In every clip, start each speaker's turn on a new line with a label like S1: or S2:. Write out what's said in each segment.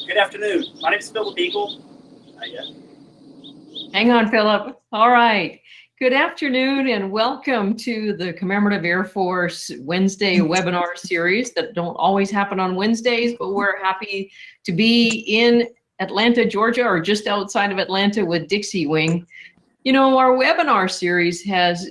S1: Good afternoon. My name is Philip Beagle.
S2: Hang on, Philip. All right. Good afternoon and welcome to the Commemorative Air Force Wednesday webinar series that don't always happen on Wednesdays, but we're happy to be in Atlanta, Georgia, or just outside of Atlanta with Dixie Wing. You know, our webinar series has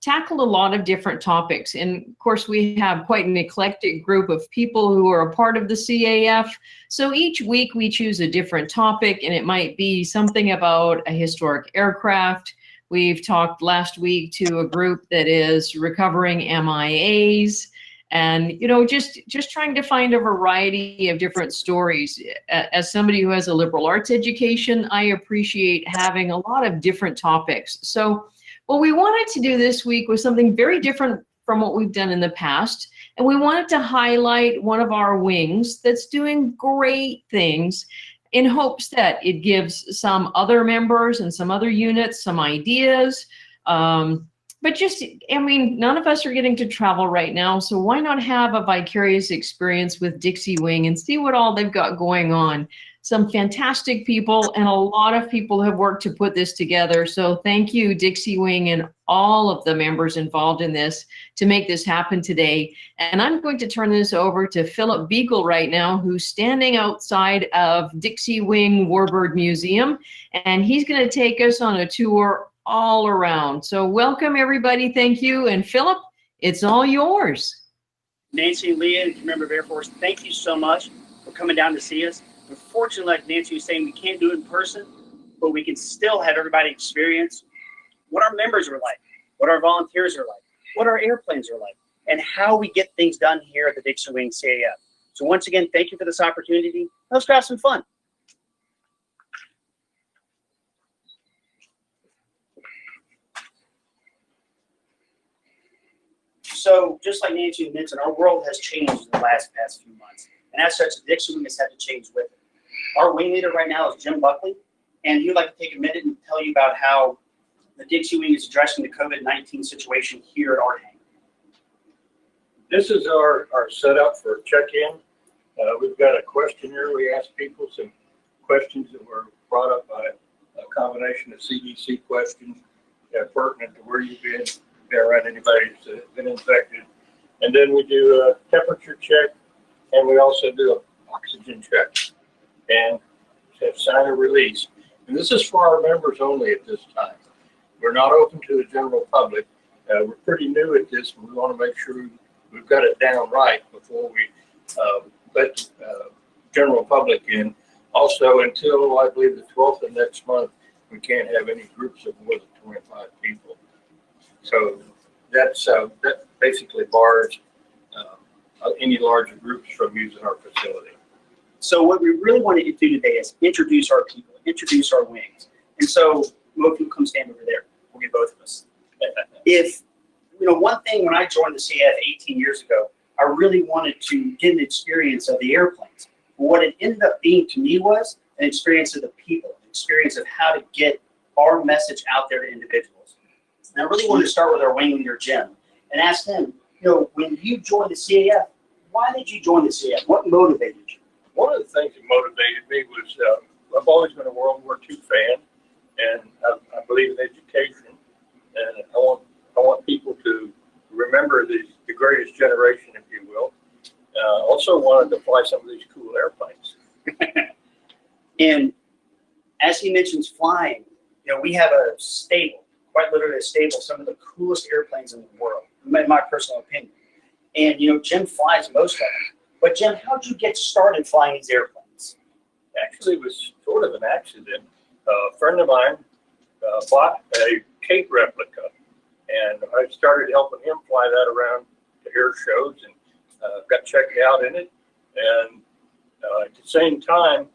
S2: tackled a lot of different topics. And of course, we have quite an eclectic group of people who are a part of the CAF. So each week we choose a different topic, and it might be something about a historic aircraft. We've talked last week to a group that is recovering MIAs, and you know, just trying to find a variety of different stories. As somebody who has a liberal arts education, I appreciate having a lot of different topics. So what we wanted to do this week was something very different from what we've done in the past. And we wanted to highlight one of our wings that's doing great things in hopes that it gives some other members and some other units some ideas. But just, I mean, none of us are getting to travel right now, so why not have a vicarious experience with Dixie Wing and see what all they've got going on? Some fantastic people, and a lot of people have worked to put this together. So thank you, Dixie Wing, and all of the members involved in this to make this happen today. And I'm going to turn this over to Philip Beagle right now, who's standing outside of Dixie Wing Warbird Museum, and he's going to take us on a tour all around. So welcome, everybody. Thank you. And Philip, it's all yours.
S1: Nancy and Leah, Commemorative Air Force, thank you so much for coming down to see us. Unfortunately, like Nancy was saying, we can't do it in person, but we can still have everybody experience what our members are like, what our volunteers are like, what our airplanes are like, and how we get things done here at the Dixie Wing CAF. So once again, thank you for this opportunity. Let's have some fun. So just like Nancy mentioned, our world has changed in the past few months. And as such, the Dixie Wing has had to change with it. Our wing leader right now is Jim Buckley, and he'd like to take a minute and tell you about how the Dixie Wing is addressing the COVID-19 situation here at our hangar.
S3: This is our setup for check-in. We've got a questionnaire. We ask people some questions that were brought up by a combination of CDC questions pertinent to where you've been around anybody that's been infected. And then we do a temperature check, and we also do an oxygen check and have sign a release. And this is for our members only at this time. We're not open to the general public. We're pretty new at this, and we want to make sure we've got it down right before we let general public in. Also, until I believe the 12th of next month, we can't have any groups of more than 25 people. So that basically bars any larger groups from using our facility.
S1: So what we really wanted to do today is introduce our people, introduce our wings. And so, Mo, if you come stand over there, we'll get both of us. If, you know, one thing when I joined the CAF 18 years ago, I really wanted to get an experience of the airplanes. But what it ended up being to me was an experience of the people, an experience of how to get our message out there to individuals. And I really wanted to start with our wing leader, Jim, and ask him, you know, when you joined the CAF, why did you join the CAF? What motivated you?
S3: One of the things that motivated me was I've always been a World War II fan, and I believe in education, and I want people to remember the greatest generation, if you will. Also wanted to fly some of these cool airplanes.
S1: And as he mentions flying, you know, we have a stable, quite literally a stable, some of the coolest airplanes in the world, in my personal opinion. And, you know, Jim flies most of them. But Jim, how did you get started flying these airplanes?
S3: Actually, it was sort of an accident. A friend of mine bought a Cape replica, and I started helping him fly that around to air shows and got checked out in it. And at the same time,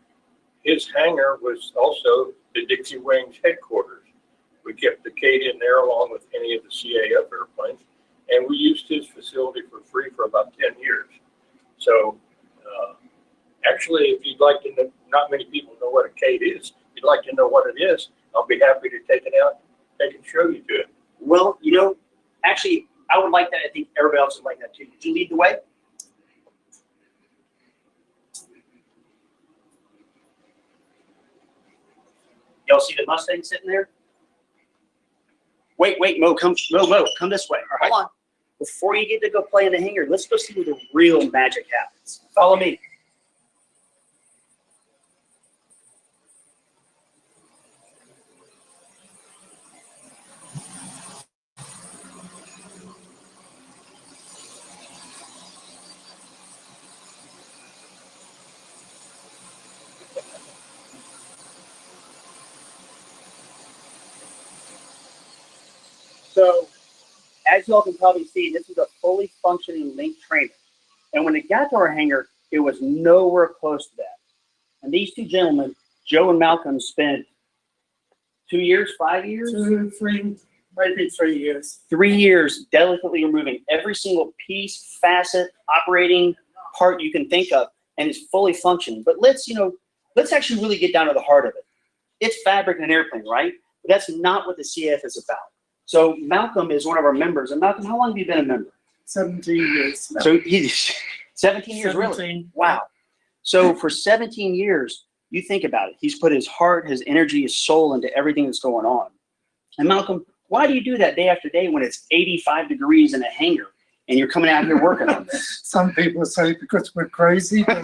S3: his hangar was also the Dixie Wing's headquarters. We kept the Kate in there along with any of the CAF airplanes, and we used his facility for free for about 10 years. So actually, if you'd like to know, not many people know what a Kate is. If you'd like to know what it is, I'll be happy to take it out, take and show you to it.
S1: Well, you know, actually, I would like that. I think everybody else would like that too. Would you lead the way? Y'all see the Mustang sitting there? Wait, Mo, come this way. Hold on. Before you get to go play in the hangar, let's go see where the real magic happens. Follow me. So, as y'all can probably see, this is a fully functioning link trainer. And when it got to our hangar, it was nowhere close to that. And these two gentlemen, Joe and Malcolm, spent 2 years, 5 years?
S4: 2, 3, maybe 3 years.
S1: 3 years delicately removing every single piece, facet, operating part you can think of, and it's fully functioning. But let's actually really get down to the heart of it. It's fabric in an airplane, right? But that's not what the CAF is about. So Malcolm is one of our members. And Malcolm, how long have you been a member?
S4: 17 years.
S1: So he's 17 years,
S4: 17.
S1: really? Wow. So for 17 years, you think about it. He's put his heart, his energy, his soul into everything that's going on. And Malcolm, why do you do that day after day when it's 85 degrees in a hangar and you're coming out here working on this?
S4: Some people say because we're crazy, but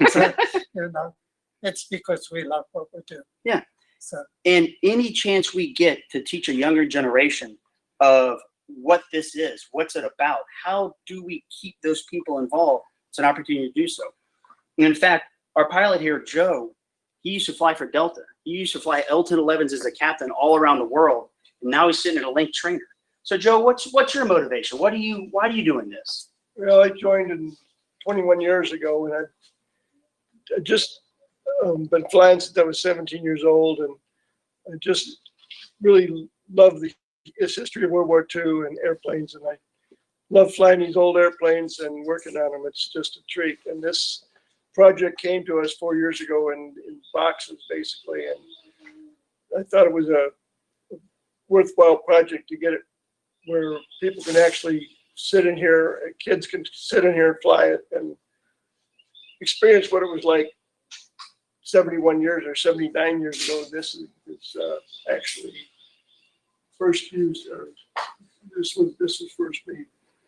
S4: it's because we love what we do.
S1: Yeah.
S4: So.
S1: And any chance we get to teach a younger generation of what this is, what's it about, how do we keep those people involved, it's an opportunity to do so. And in fact, our pilot here, Joe, he used to fly for Delta. He used to fly L-1011s as a captain all around the world, and now he's sitting in a link trainer. So Joe, what's your motivation? Why are you doing this?
S5: Well, I joined in 21 years ago, and I just been flying since I was 17 years old, and I just really love the history of World War II and airplanes, and I love flying these old airplanes and working on them. It's just a treat. And this project came to us 4 years ago in boxes, basically, and I thought it was a worthwhile project to get it where people can actually sit in here, kids can sit in here and fly it and experience what it was like 71 years or 79 years ago. This is actually first used, or this was first made.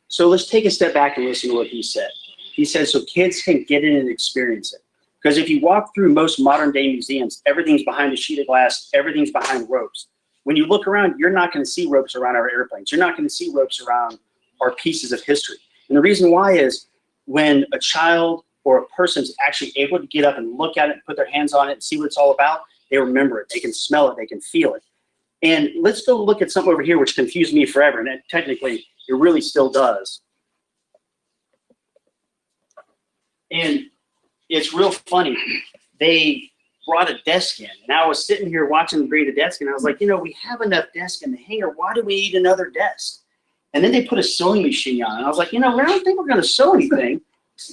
S1: So let's take a step back and listen to what he said. He said so kids can get in and experience it. Because if you walk through most modern day museums, everything's behind a sheet of glass, everything's behind ropes. When you look around, you're not going to see ropes around our airplanes. You're not going to see ropes around our pieces of history. And the reason why is when a child or a person's actually able to get up and look at it, and put their hands on it and see what it's all about, they remember it, they can smell it, they can feel it. And let's go look at something over here which confused me forever, and technically it really still does. And it's real funny. They brought a desk in, and I was sitting here watching them bring the desk in, and I was like, we have enough desk in the hangar. Why do we need another desk? And then they put a sewing machine on, and I was like, I don't think we're going to sew anything.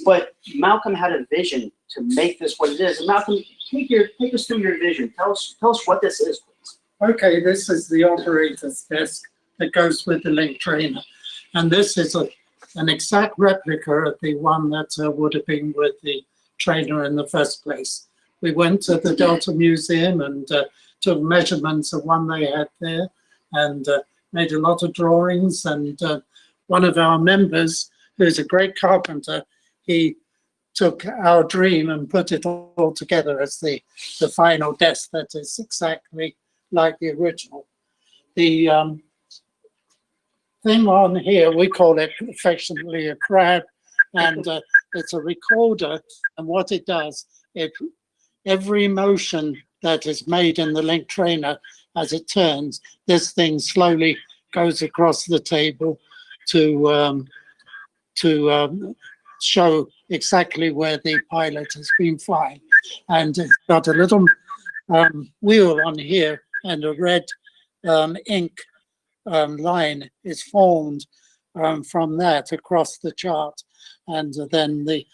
S1: But Malcolm had a vision to make this what it is. And Malcolm, take us through your vision. Tell us what this is, please.
S4: Okay, this is the operator's desk that goes with the link trainer. And this is an exact replica of the one that would have been with the trainer in the first place. We went to the Delta Museum and took measurements of one they had there and made a lot of drawings. And one of our members, who's a great carpenter, he took our dream and put it all together as the final desk that is exactly like the original. The thing on here, we call it affectionately a crab, and it's a recorder, and what it does, every motion that is made in the link trainer as it turns, this thing slowly goes across the table to show exactly where the pilot has been flying. And it's got a little wheel on here, and a red ink line is formed from that across the chart. And then the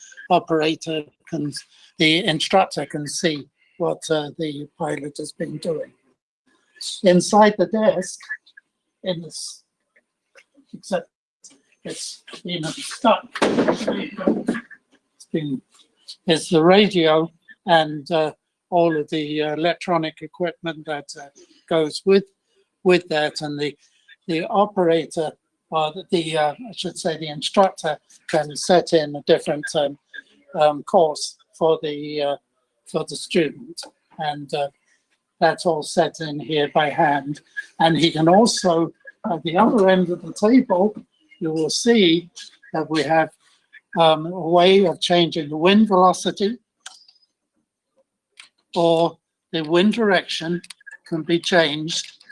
S4: instructor can see what the pilot has been doing. Inside the desk, except it's been stuck. It's the radio, and all of the electronic equipment that goes with that, and the operator, or I should say the instructor, can set in a different course for the student, and that's all set in here by hand. And he can also, at the other end of the table, you will see that we have a way of changing the wind velocity, or the wind direction can be changed,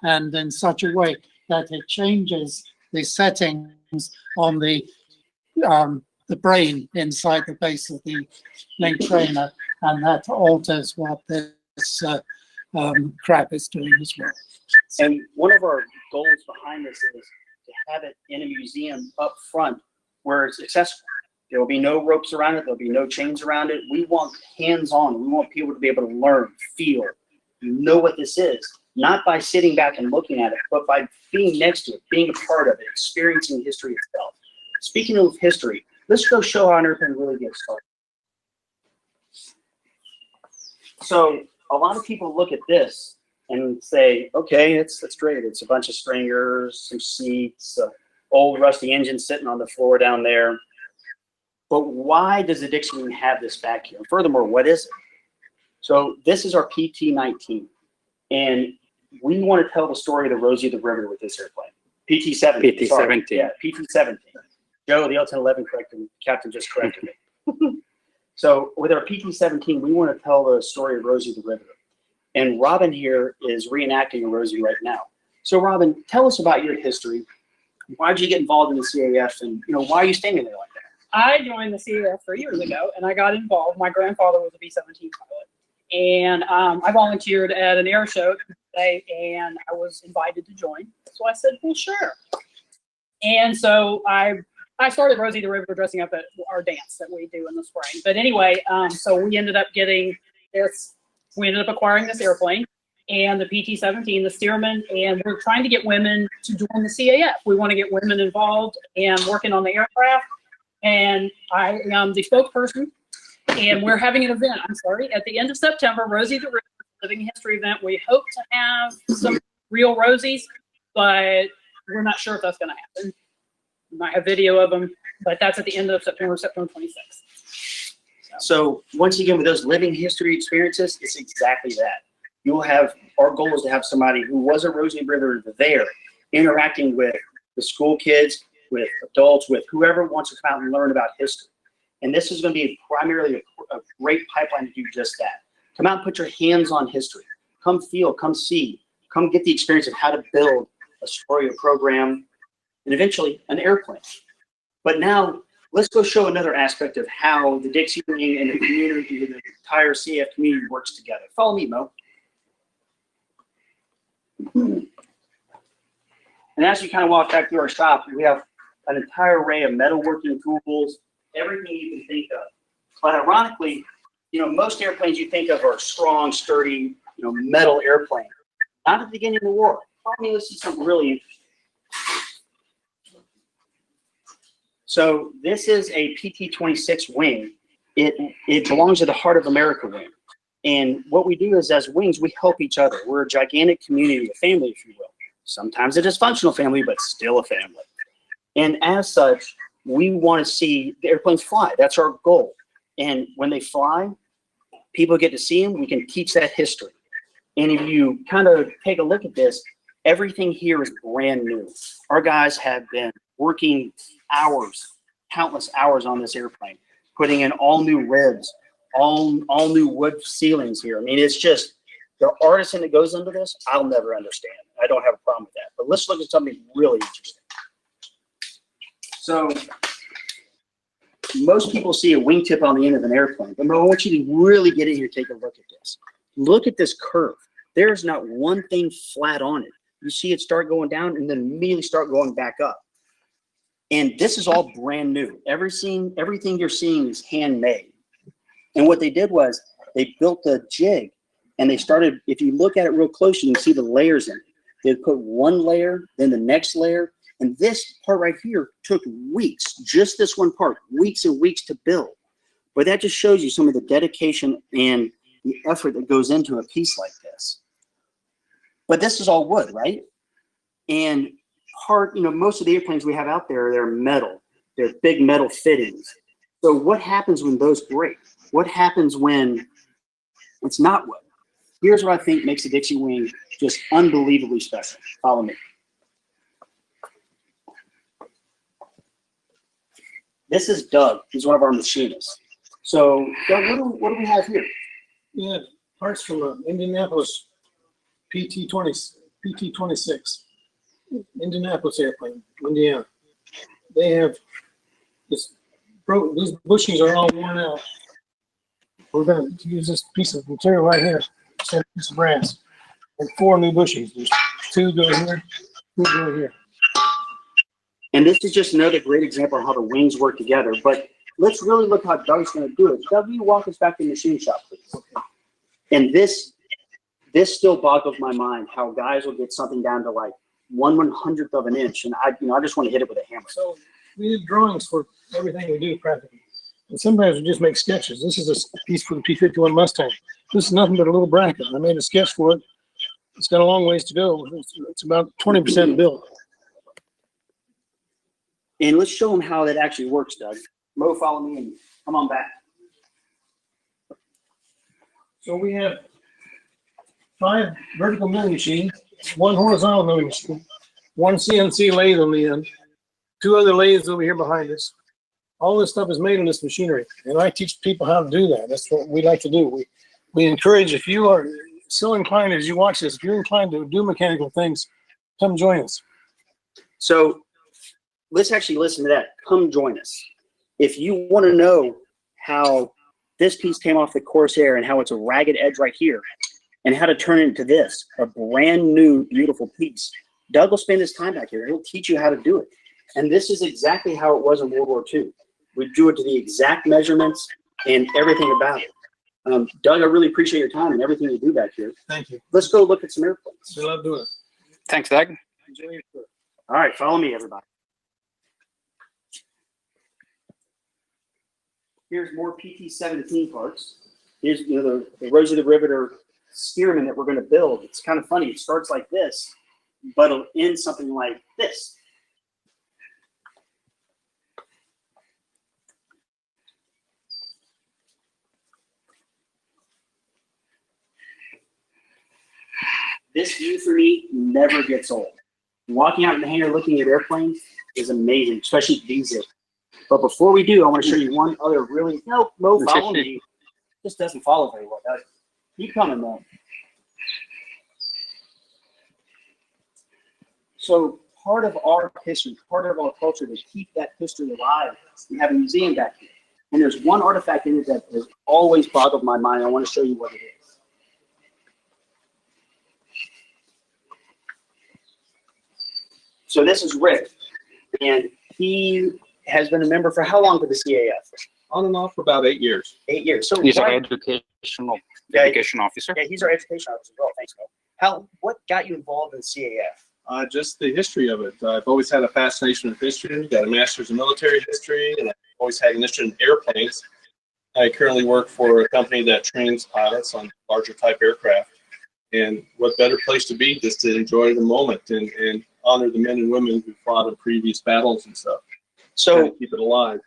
S4: and in such a way that it changes the settings on the brain inside the base of the link trainer, and that alters what this crab is doing as well.
S1: And one of our goals behind this is to have it in a museum up front where it's accessible. There will be no ropes around it. There'll be no chains around it. We want hands-on. We want people to be able to learn, feel, know what this is, not by sitting back and looking at it, but by being next to it, being a part of it, experiencing history itself. Speaking of history, let's go show how an airplane really gets started. So a lot of people look at this and say, okay, that's great. It's a bunch of stringers, some seats, old rusty engine sitting on the floor down there. But why does the Dixie Wing have this back here? Furthermore, what is it? So this is our PT-19, and we want to tell the story of the Rosie the Riveter with this airplane. PT-17.
S6: PT-17.
S1: Yeah, PT-17. Joe, the L-1011 captain just corrected me. So with our PT-17, we want to tell the story of Rosie the Riveter. And Robin here is reenacting a Rosie right now. So Robin, tell us about your history. Why did you get involved in the CAF, and why are you standing there like that?
S7: I joined the CAF 3 years ago, and I got involved. My grandfather was a B-17 pilot, and I volunteered at an air show today, and I was invited to join. So I said, well, sure. And so I started Rosie the Riveter dressing up at our dance that we do in the spring. But anyway, so we ended up getting this. We ended up acquiring this airplane and the PT-17, the Stearman, and we're trying to get women to join the CAF. We want to get women involved and working on the aircraft. And I am the spokesperson, and we're having an event, at the end of September, Rosie the Riveter Living History event. We hope to have some real Rosies, but we're not sure if that's going to happen. We might have video of them, but that's at the end of September 26th.
S1: So once again, with those living history experiences, it's exactly that. You'll have, our goal is to have somebody who was a Rosie Riveter there, interacting with the school kids, with adults, with whoever wants to come out and learn about history. And this is going to be primarily a great pipeline to do just that. Come out and put your hands on history. Come feel, come see, come get the experience of how to build a story, a program, and eventually an airplane. But now let's go show another aspect of how the Dixie Wing and the community, the entire CAF community works together. Follow me, Mo. And as you kind of walk back through our shop, we have an entire array of metalworking tools, everything you can think of. But ironically, most airplanes you think of are strong, sturdy, metal airplanes. Not at the beginning of the war. Follow me, let's see something really interesting. So this is a PT-26 wing. It belongs to the Heart of America wing. And what we do is, as wings, we help each other. We're a gigantic community, a family, if you will. Sometimes a dysfunctional family, but still a family. And as such, we want to see the airplanes fly. That's our goal. And when they fly, people get to see them. We can teach that history. And if you kind of take a look at this, everything here is brand new. Our guys have been working hours, countless hours on this airplane, putting in all new ribs, all new wood ceilings here. I mean, it's just the artisan that goes into this, I'll never understand. I don't have a problem with that. But let's look at something really interesting. So most people see a wingtip on the end of an airplane, but I want you to really get in here and take a look at this. Look at this curve. There's not one thing flat on it. You see it start going down and then immediately start going back up. And this is all brand new. Everything you're seeing is handmade. And what they did was they built a jig, and they started, if you look at it real close, you can see the layers in it. They put one layer, then the next layer, and this part right here took weeks, just this one part, weeks and weeks to build. But that just shows you some of the dedication and the effort that goes into a piece like this. But this is all wood, right? And most of the airplanes we have out there, they're metal. They're big metal fittings. So what happens when those break? What happens when it's not wood? Here's what I think makes a Dixie wing just unbelievably special. Follow me. This is Doug. He's one of our machinists. So, Doug, what do we have here?
S6: Yeah, parts from Indianapolis PT-26, Indianapolis airplane, Indiana. They have this these bushings are all worn out. We're going to use this piece of material right here, a piece of brass, and 4 new bushings. There's 2 go here, 2 go here.
S1: And this is just another great example of how the wings work together. But let's really look how Doug's going to do it. Doug, will you walk us back to the machine shop, please? And this still boggles my mind, how guys will get something down to like 1/100th of an inch, and I just want to hit it with a hammer.
S6: So we did drawings for everything we do practically. And sometimes we just make sketches. This is a piece for the P-51 Mustang. This is nothing but a little bracket. I made a sketch for it. It's got a long ways to go. It's about 20% built.
S1: And let's show them how that actually works, Doug. Mo, follow me and come on back.
S6: So we have 5 vertical milling machines, 1 horizontal milling machine, 1 CNC lathe on the end, 2 other lathes over here behind us. All this stuff is made in this machinery, and I teach people how to do that. That's what we like to do. We encourage, if you are so inclined as you watch this, if you're inclined to do mechanical things, come join us.
S1: So let's actually listen to that. Come join us. If you want to know how this piece came off the Corsair and how it's a ragged edge right here, and how to turn it into this, a brand new, beautiful piece, Doug will spend his time back here. He'll teach you how to do it. And this is exactly how it was in World War II. We drew it to the exact measurements and everything about it. Doug, I really appreciate your time and everything you do back here.
S6: Thank you.
S1: Let's go look at some airplanes.
S6: We love doing it.
S8: Thanks, Doug.
S6: Enjoy your trip.
S1: All right, follow me, everybody. Here's more PT-17 parts. Here's the Rosie the Riveter Spearman that we're going to build. It's kind of funny. It starts like this, but it'll end something like this. This view for me never gets old. Walking out in the hangar looking at airplanes is amazing, especially these days. But before we do, I want to show you one other really, no, Mo, follow me. This doesn't follow very well, does it? Keep coming, Mo. So part of our history, part of our culture, to keep that history alive, we have a museum back here. And there's one artifact in it that has always boggled my mind. I want to show you what it is. So this is Rick, and he has been a member for how long for the CAF?
S9: On and off for about 8 years.
S1: 8 years. So
S8: He's our
S1: why-
S8: education officer.
S1: yeah, he's our education officer as well. Thanks, Mo. What got you involved in CAF?
S9: Just the history of it. I've always had a fascination with history. Got a master's in military history, and I've always had an interest in airplanes. I currently work for a company that trains pilots on larger type aircraft. And what better place to be just to enjoy the moment and honor the men and women who fought in previous battles and stuff.
S1: So
S9: Keep it alive.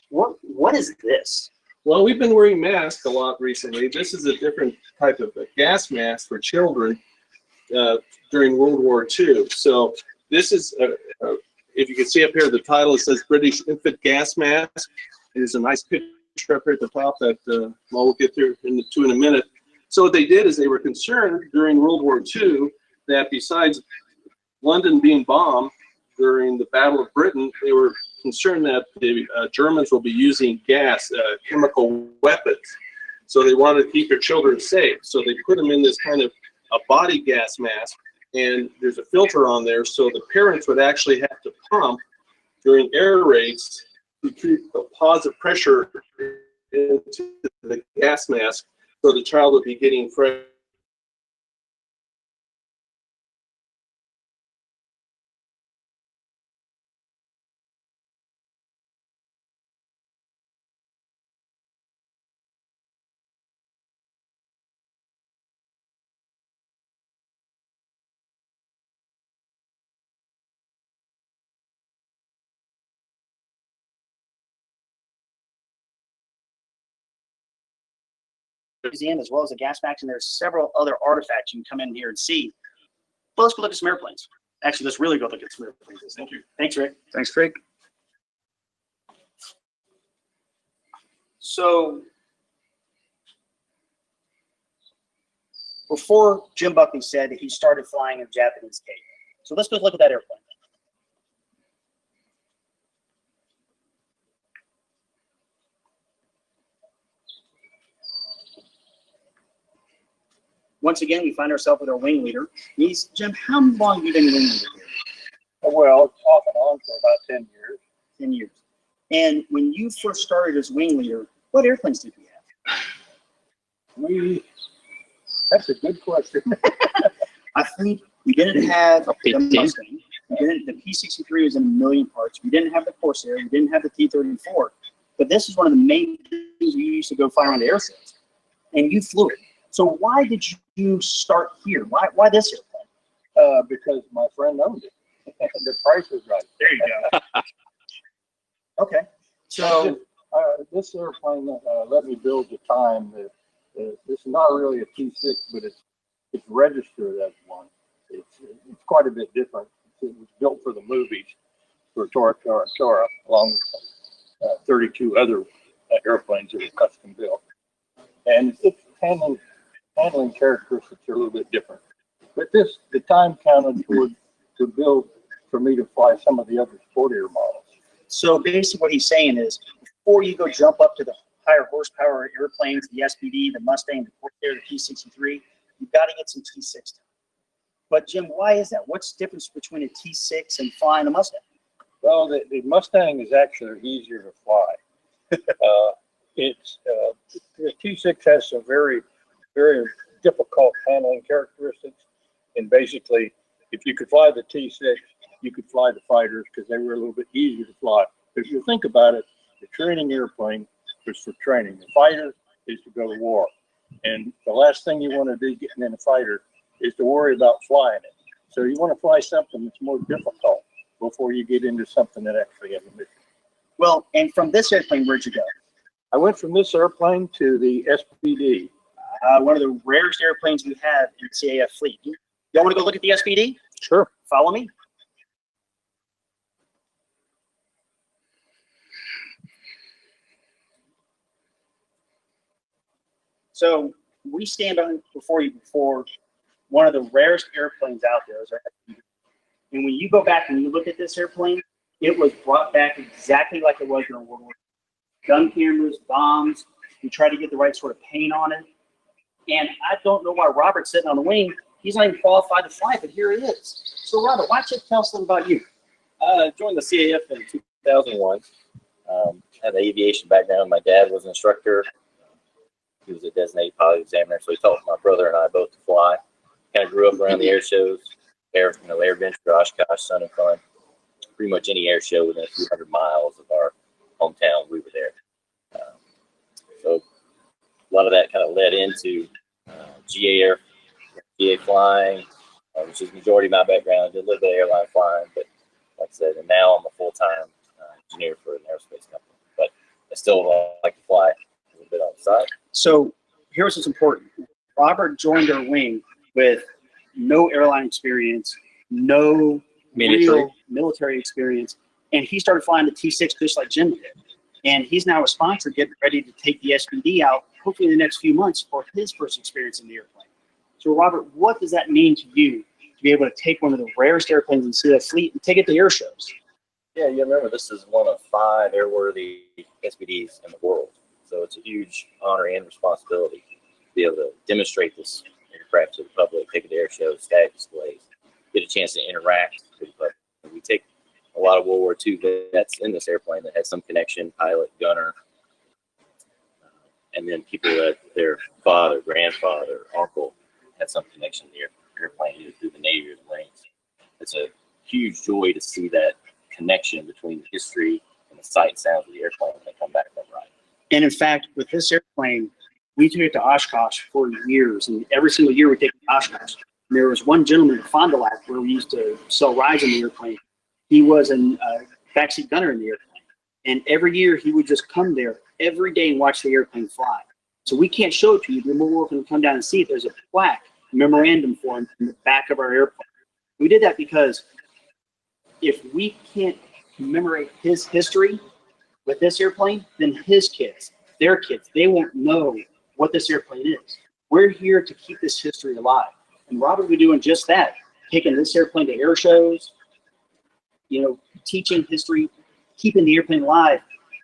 S1: what is this?
S9: Well, we've been wearing masks a lot recently. This is a different type of a gas mask for children during World War II. So this is, if you can see up here, the title, it says British Infant Gas Mask. There's a nice picture up here at the top that we'll get to in a minute. So what they did is they were concerned during World War II that besides London being bombed during the Battle of Britain, they were concerned that the Germans will be using gas, chemical weapons. So they wanted to keep their children safe. So they put them in this kind of a body gas mask, and there's a filter on there, so the parents would actually have to pump during air raids to keep the positive pressure into the gas mask, so the child would be getting fresh
S1: museum as well as the gas max, and there's several other artifacts you can come in here and see. But let's go look at some airplanes. Actually, let's really go look at some airplanes.
S3: Thank you.
S1: Thanks, Rick.
S8: Thanks, Craig.
S1: So before Jim Buckley said that he started flying in Japanese cave. So let's go look at that airplane. Once again, we find ourselves with our wing leader. He's, Jim, how long have you been wing leader here?
S3: Well, it's off and on for about 10 years.
S1: 10 years. And when you first started as wing leader, what airplanes did we have?
S3: That's a good question.
S1: I think we didn't have the Mustang. The P-63 was in a million parts. We didn't have the Corsair. We didn't have the T-34. But this is one of the main things we used to go fly on the air shows. And you flew it. So why did you start here? Why this airplane?
S3: Because my friend owned it. The price was right.
S1: There you go. Okay. So
S3: this airplane let me build the time. This is not really a T6, but it's registered as one. It's quite a bit different. It was built for the movies for Tora, along with 32 other airplanes that were custom built. And its handling characteristics are a little bit different. But the time counted to build for me to fly some of the other sportier models.
S1: So basically what he's saying is, before you go jump up to the higher horsepower airplanes, the SPD, the Mustang, the Corsair, the T-63, you've got to get some T6 time. But Jim, why is that? What's the difference between a T6 and flying a Mustang?
S3: Well, the Mustang is actually easier to fly. The T6 has some very, very difficult handling characteristics. And basically, if you could fly the T6, you could fly the fighters because they were a little bit easier to fly. If you think about it, the training airplane was for training. The fighter is to go to war. And the last thing you want to do getting in a fighter is to worry about flying it. So you want to fly something that's more difficult before you get into something that actually has a mission.
S1: Well, and from this airplane, where'd you go?
S3: I went from this airplane to the SPD.
S1: One of the rarest airplanes we have in the CAF fleet. Y'all want to go look at the SPD?
S3: Sure.
S1: Follow me. So we stand before you before one of the rarest airplanes out there. And when you go back and you look at this airplane, it was brought back exactly like it was during World War II. Gun cameras, bombs. We tried to get the right sort of paint on it. And I don't know why Robert's sitting on the wing. He's not even qualified to fly, but here he is. So Robert, why don't you tell us something about you?
S10: I joined the CAF in 2001. Had an aviation background. My dad was an instructor. He was a designated pilot examiner, so he taught my brother and I both to fly. Kind of grew up around the air shows, Air Venture, Oshkosh, Sun and Fun. Pretty much any air show within a few hundred miles of our hometown, we were there. So a lot of that kind of led into GA flying, which is the majority of my background. I did a little bit of airline flying, but like I said, and now I'm a full-time engineer for an aerospace company. But I still like to fly a little bit on the side.
S1: So here's what's important. Robert joined our wing with no airline experience, no real military experience, and he started flying the T6 just like Jim did. And he's now a sponsor getting ready to take the SPD out, hopefully in the next few months, for his first experience in the airplane. So Robert, what does that mean to you to be able to take one of the rarest airplanes in the CAF fleet and take it to air shows?
S10: Yeah, you remember this is one of 5 airworthy SPDs in the world. So it's a huge honor and responsibility to be able to demonstrate this aircraft to the public, take it to air shows, static displays, get a chance to interact with the public. We take a lot of World War II vets in this airplane that had some connection, pilot, gunner, and then people that their father, grandfather, uncle had some connection to the airplane, either through the Navy or the Marines. It's a huge joy to see that connection between the history and the sight and sounds of the airplane when they come back from ride.
S1: And in fact, with this airplane, we took it to Oshkosh for years, and every single year we take it to Oshkosh. And there was one gentleman in Fond du Lac where we used to sell rides in the airplane. He was a backseat gunner in the airplane, and every year he would just come there every day and watch the airplane fly. So we can't show it to you. Then we're welcome to come down and see if there's a plaque, memorandum form in the back of our airplane. We did that because if we can't commemorate his history with this airplane, then his kids, their kids, they won't know what this airplane is. We're here to keep this history alive. And Robert will be doing just that, taking this airplane to air shows, you know, teaching history, keeping the airplane alive.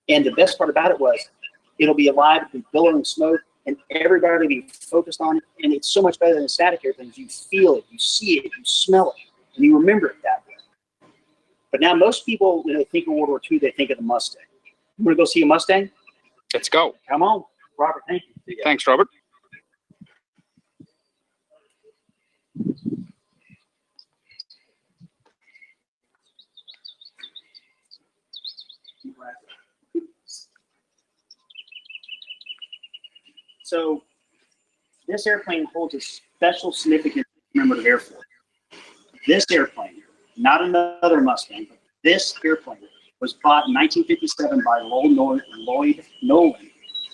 S1: And the best part about it was it'll be alive, it'll be billowing smoke, and everybody will be focused on it. And it's so much better than a static airplane. You feel it, you see it, you smell it, and you remember it that way. But now most people, when they think of World War II, they think of the Mustang. You want to go see a Mustang?
S8: Let's go.
S1: Come on. Robert, thank you.
S8: Thanks, Robert.
S1: So this airplane holds a special significance in commemorative Air Force. This airplane, not another Mustang, but this airplane was bought in 1957 by Lloyd Nolan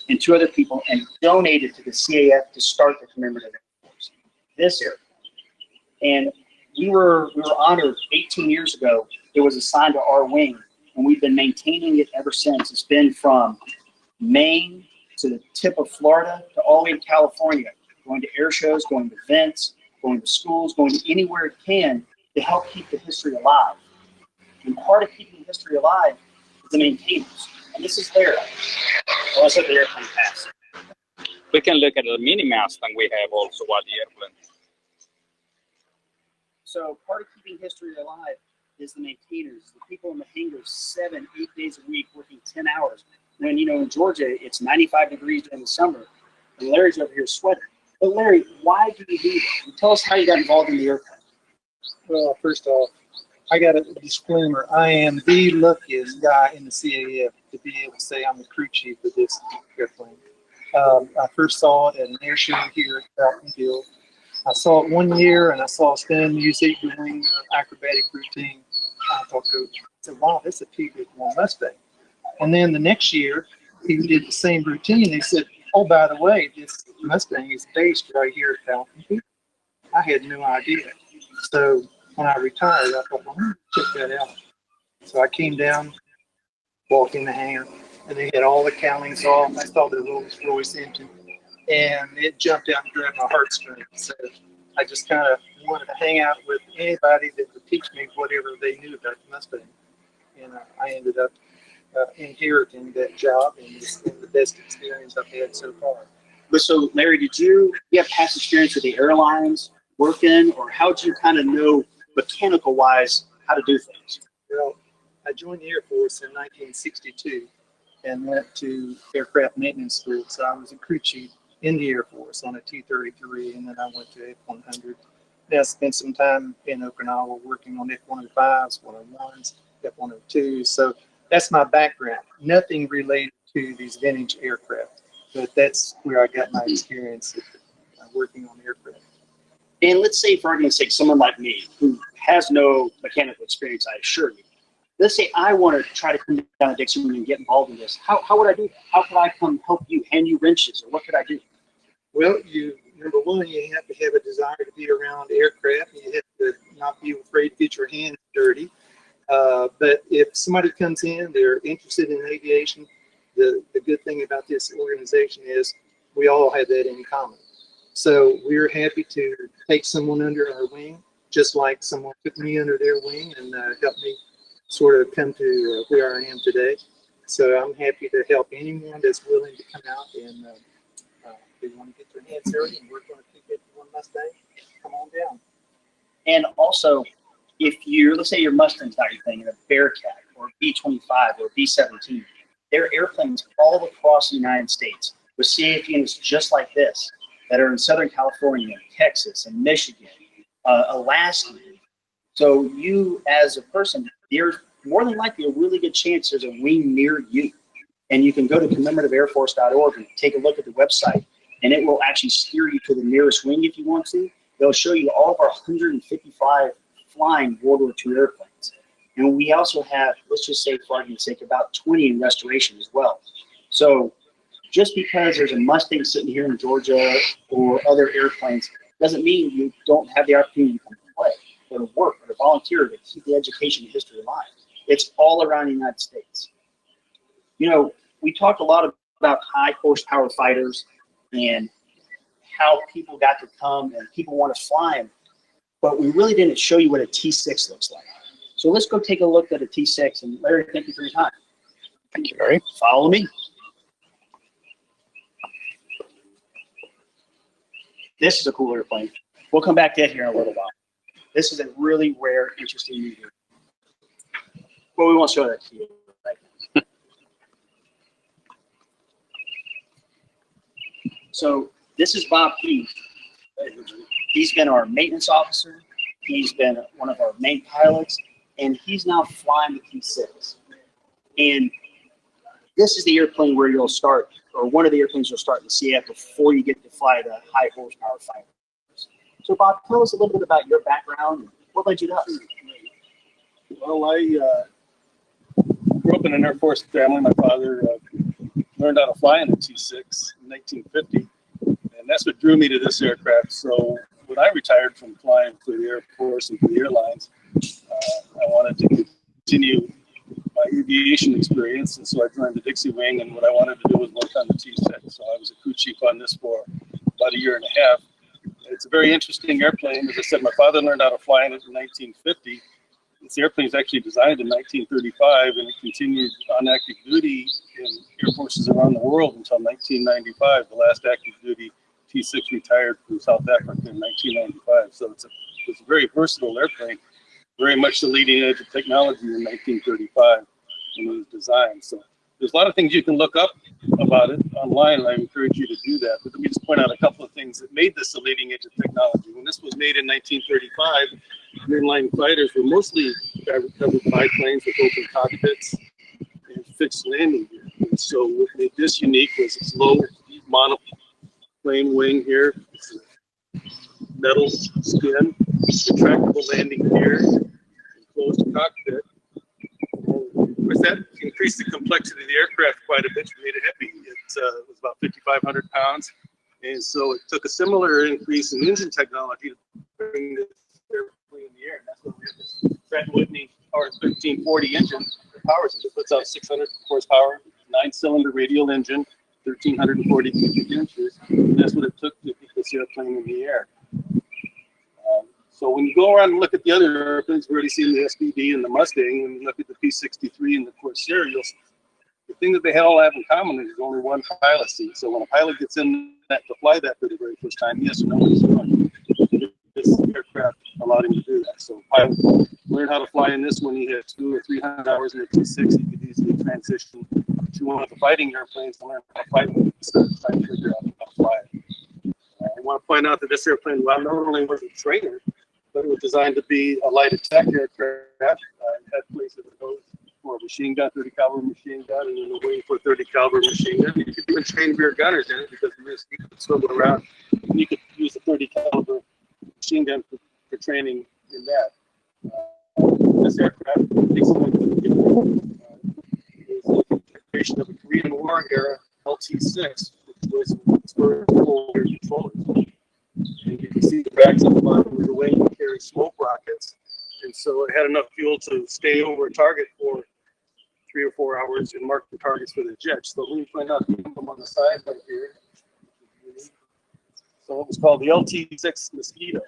S1: and 2 other people and donated to the CAF to start the commemorative Air Force. This airplane. And we were honored 18 years ago. It was assigned to our wing, and we've been maintaining it ever since. It's been from Maine to the tip of Florida to all the way to California, going to air shows, going to events, going to schools, going to anywhere it can to help keep the history alive. And part of keeping history alive is the maintenance. And this is there. Well, let's let the airplane pass.
S8: We can look at the mini Mustang we have also while the airplane.
S1: So part of keeping history alive is the maintainers, the people in the hangars 7, 8 days a week working 10 hours. When, you know, in Georgia, it's 95 degrees during the summer, and Larry's over here sweating. But Larry, why do you do that? Tell us how you got involved in the airplane.
S6: Well, first off, I got a disclaimer. I am the luckiest guy in the CAF to be able to say I'm the crew chief of this airplane. I first saw it at an air show here at Falcon Field. I saw it one year, and I saw Stan Music doing acrobatic routine. I thought, Coach, I said, wow, that's a T-51 Mustang. And then the next year, he did the same routine. He said, oh, by the way, this Mustang is based right here at Falcon Field. I had no idea. So when I retired, I thought, well, check that out. So I came down, walked in the hangar, and they had all the cowlings off. I saw the Rolls Royce engine, and it jumped out and grabbed my heartstrings. So I just kind of wanted to hang out with anybody that would teach me whatever they knew about the Mustang. And I ended up inheriting that job, and it's been the best experience I've had so far.
S1: But so, Larry, did you have past experience with the airlines working, or how did you kind of know mechanical-wise how to do things?
S6: Well, I joined the Air Force in 1962 and went to aircraft maintenance school. So I was a crew chief in the Air Force on a T-33, and then I went to F-100. Then I spent some time in Okinawa working on F-105s, 101s, F-102s. So that's my background. Nothing related to these vintage aircraft, but that's where I got my experience working on aircraft.
S1: And let's say, for argument's sake, someone like me who has no mechanical experience, I assure you. Let's say I want to try to come down to Dixie and get involved in this. How would I do that? How could I come help you, hand you wrenches, or what could I do?
S6: Well, number one, you have to have a desire to be around aircraft. You have to not be afraid to get your hands dirty. But if somebody comes in, they're interested in aviation, the good thing about this organization is we all have that in common. So we're happy to take someone under our wing, just like someone took me under their wing and helped me sort of come to where I am today. So I'm happy to help anyone that's willing to come out and they want to get their hands dirty and work on a T-51 Mustang. Come on down.
S1: And also, if let's say your Mustang's not your thing, and a Bearcat or a B-25 or a B-17, there are airplanes all across the United States with CAF units just like this that are in Southern California, Texas, and Michigan, Alaska. So you, as a person, there's more than likely a really good chance there's a wing near you. And you can go to commemorativeairforce.org and take a look at the website, and it will actually steer you to the nearest wing if you want to. They'll show you all of our 155 flying World War II airplanes. And we also have, let's just say for argument's sake, about 20 in restoration as well. So just because there's a Mustang sitting here in Georgia or other airplanes doesn't mean you don't have the opportunity to come to play or to work or to volunteer to keep the education history alive. It's all around the United States. You know, we talked a lot about high horsepower fighters and how people got to come and people want to fly them, but we really didn't show you what a T6 looks like. So let's go take a look at a T6. And Larry, thank you for your time.
S8: Thank you, Larry.
S1: Follow me. This is a cool airplane. We'll come back to it here in a little while. This is a really rare, interesting meteor. Well, we won't show that to you right now. So this is Bob Keith. He's been our maintenance officer. He's been one of our main pilots, and he's now flying the T6. And this is the airplane where you'll start, or one of the airplanes you'll start in the CAF before you get to fly the high horsepower fighters. So Bob, tell us a little bit about your background and what led you to us.
S9: Well, I grew up in an Air Force family. My father learned how to fly in a T6 in 1950, and that's what drew me to this aircraft. So when I retired from flying for the Air Force and for the airlines, I wanted to continue my aviation experience, and so I joined the Dixie wing, and what I wanted to do was work on the T6. So I was a crew chief on this for about a year and a half. It's a very interesting airplane. As I said, my father learned how to fly in it in 1950. This airplane was actually designed in 1935, and it continued on active duty in air forces around the world until 1995. The last active duty T6 retired from South Africa in 1995. So it's a very versatile airplane, very much the leading edge of technology in 1935 when it was designed. So there's a lot of things you can look up about it online, and I encourage you to do that. But let me just point out a couple of things that made this the leading edge of technology. When this was made in 1935, mainline fighters were mostly covered biplanes with open cockpits and fixed landing gear. And so what made this unique was its low monoplane wing here, metal skin, retractable landing gear, enclosed cockpit. Of course, that increased the complexity of the aircraft quite a bit. We made it heavy. It was about 5,500 pounds. And so it took a similar increase in engine technology to bring this airplane in the air. And that's when we have this Pratt & Whitney R1340 engine that powers it. It puts out 600 horsepower, 9-cylinder radial engine, 1,340 cubic inches. And that's what it took to get this airplane in the air. So when you go around and look at the other airplanes, we've already seen the SBD and the Mustang, and you look at the P-63 and the Corsair, the thing that they all have in common is only one pilot seat. So when a pilot gets in that to fly that for the very first time, yes or no, he's going. This aircraft allowed him to do that. So a pilot learned how to fly in this when he had 200 or 300 hours in the T6. He could easily transition to one of the fighting airplanes to learn how to fight instead of trying to figure out how to fly it. I want to point out that this airplane, well, not only was it a trainer, but it was designed to be a light attack aircraft. It had places to go for a machine gun, 30 caliber machine gun, and then a wing for a 30 caliber machine gun. You could even train rear gunners in it because you could swivel around, and you could use a 30 caliber machine gun for training in that. This aircraft, is a creation of a Korean War era LT-6, which was for air controllers. And you can see the racks at the bottom of the wing carry smoke rockets. And so it had enough fuel to stay over a target for 3 or 4 hours and mark the targets for the jets. So let me point out the emblem on the side right here. So it was called the LT-6 Mosquito.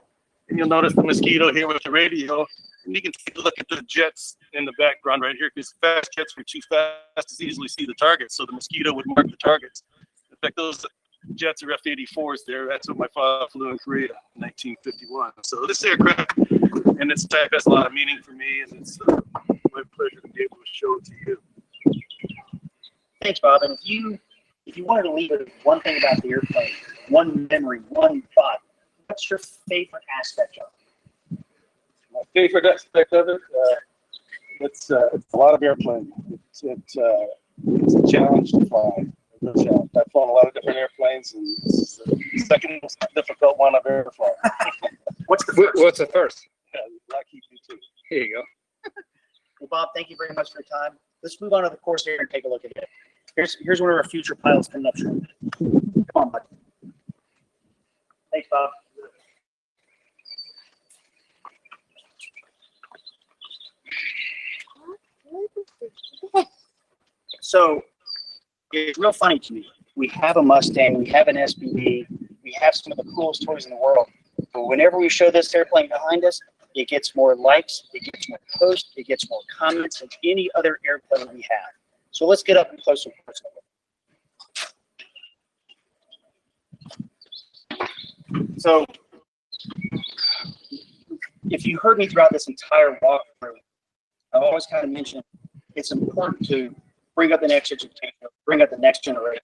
S9: And you'll notice the Mosquito here with the radio. And you can take a look at the jets in the background right here, because fast jets were too fast to easily see the targets. So the Mosquito would mark the targets. In fact, those jets are F-84s there. That's what my father flew in Korea in 1951. So this aircraft and its type has a lot of meaning for me, and it's my pleasure to be able to show it to you.
S1: Thanks, Bob. And if you wanted to leave with one thing about the airplane, one memory, one thought, what's your favorite aspect of it?
S9: My favorite aspect of it, it's a lot of airplane. It's a challenge to fly. I've flown a lot of different airplanes, and this is the second most difficult one I've ever flown.
S1: What's the first?
S9: Yeah, lucky you too.
S8: Here you go.
S1: Well, Bob, thank you very much for your time. Let's move on to the Corsair and take a look at it. Here's one of our future pilots coming up shortly. Come on, bud. Thanks, Bob. So it's real funny to me. We have a Mustang, we have an SBD, we have some of the coolest toys in the world. But whenever we show this airplane behind us, it gets more likes, it gets more posts, it gets more comments than any other airplane we have. So let's get up and close and personal. So if you heard me throughout this entire walkthrough, I've always kind of mentioned it's important to bring up the next education, bring up the next generation,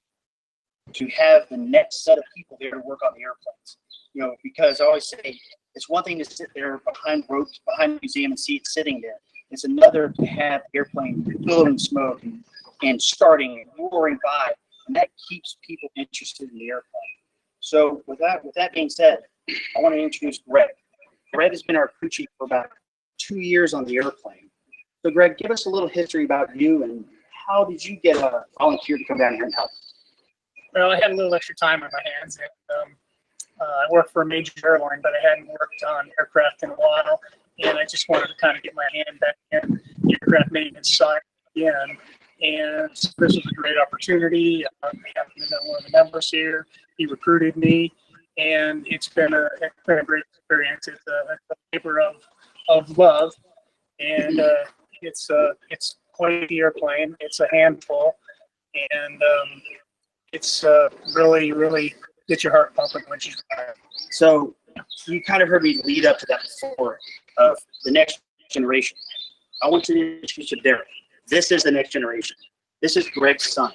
S1: to have the next set of people there to work on the airplanes. You know, because I always say it's one thing to sit there behind ropes, behind the museum and see it sitting there. It's another to have the airplane billowing smoke and starting and roaring by, and that keeps people interested in the airplane. So with that being said, I want to introduce Greg. Greg has been our crew chief for about 2 years on the airplane. So Greg, give us a little history about you and how did you get a volunteer to come down here and help?
S7: Well, I had a little extra time on my hands, and I worked for a major airline, but I hadn't worked on aircraft in a while, and I just wanted to kind of get my hand back in the aircraft maintenance side again. And so this was a great opportunity. I happened to know one of the members here. He recruited me, and it's been a great experience. It's a labor of love, and it's quite the airplane. It's a handful, and it's really gets your heart pumping when she's flying.
S1: So you kind of heard me lead up to that before of the next generation. I want to introduce you to Derek. This is the next generation. This is Greg's son.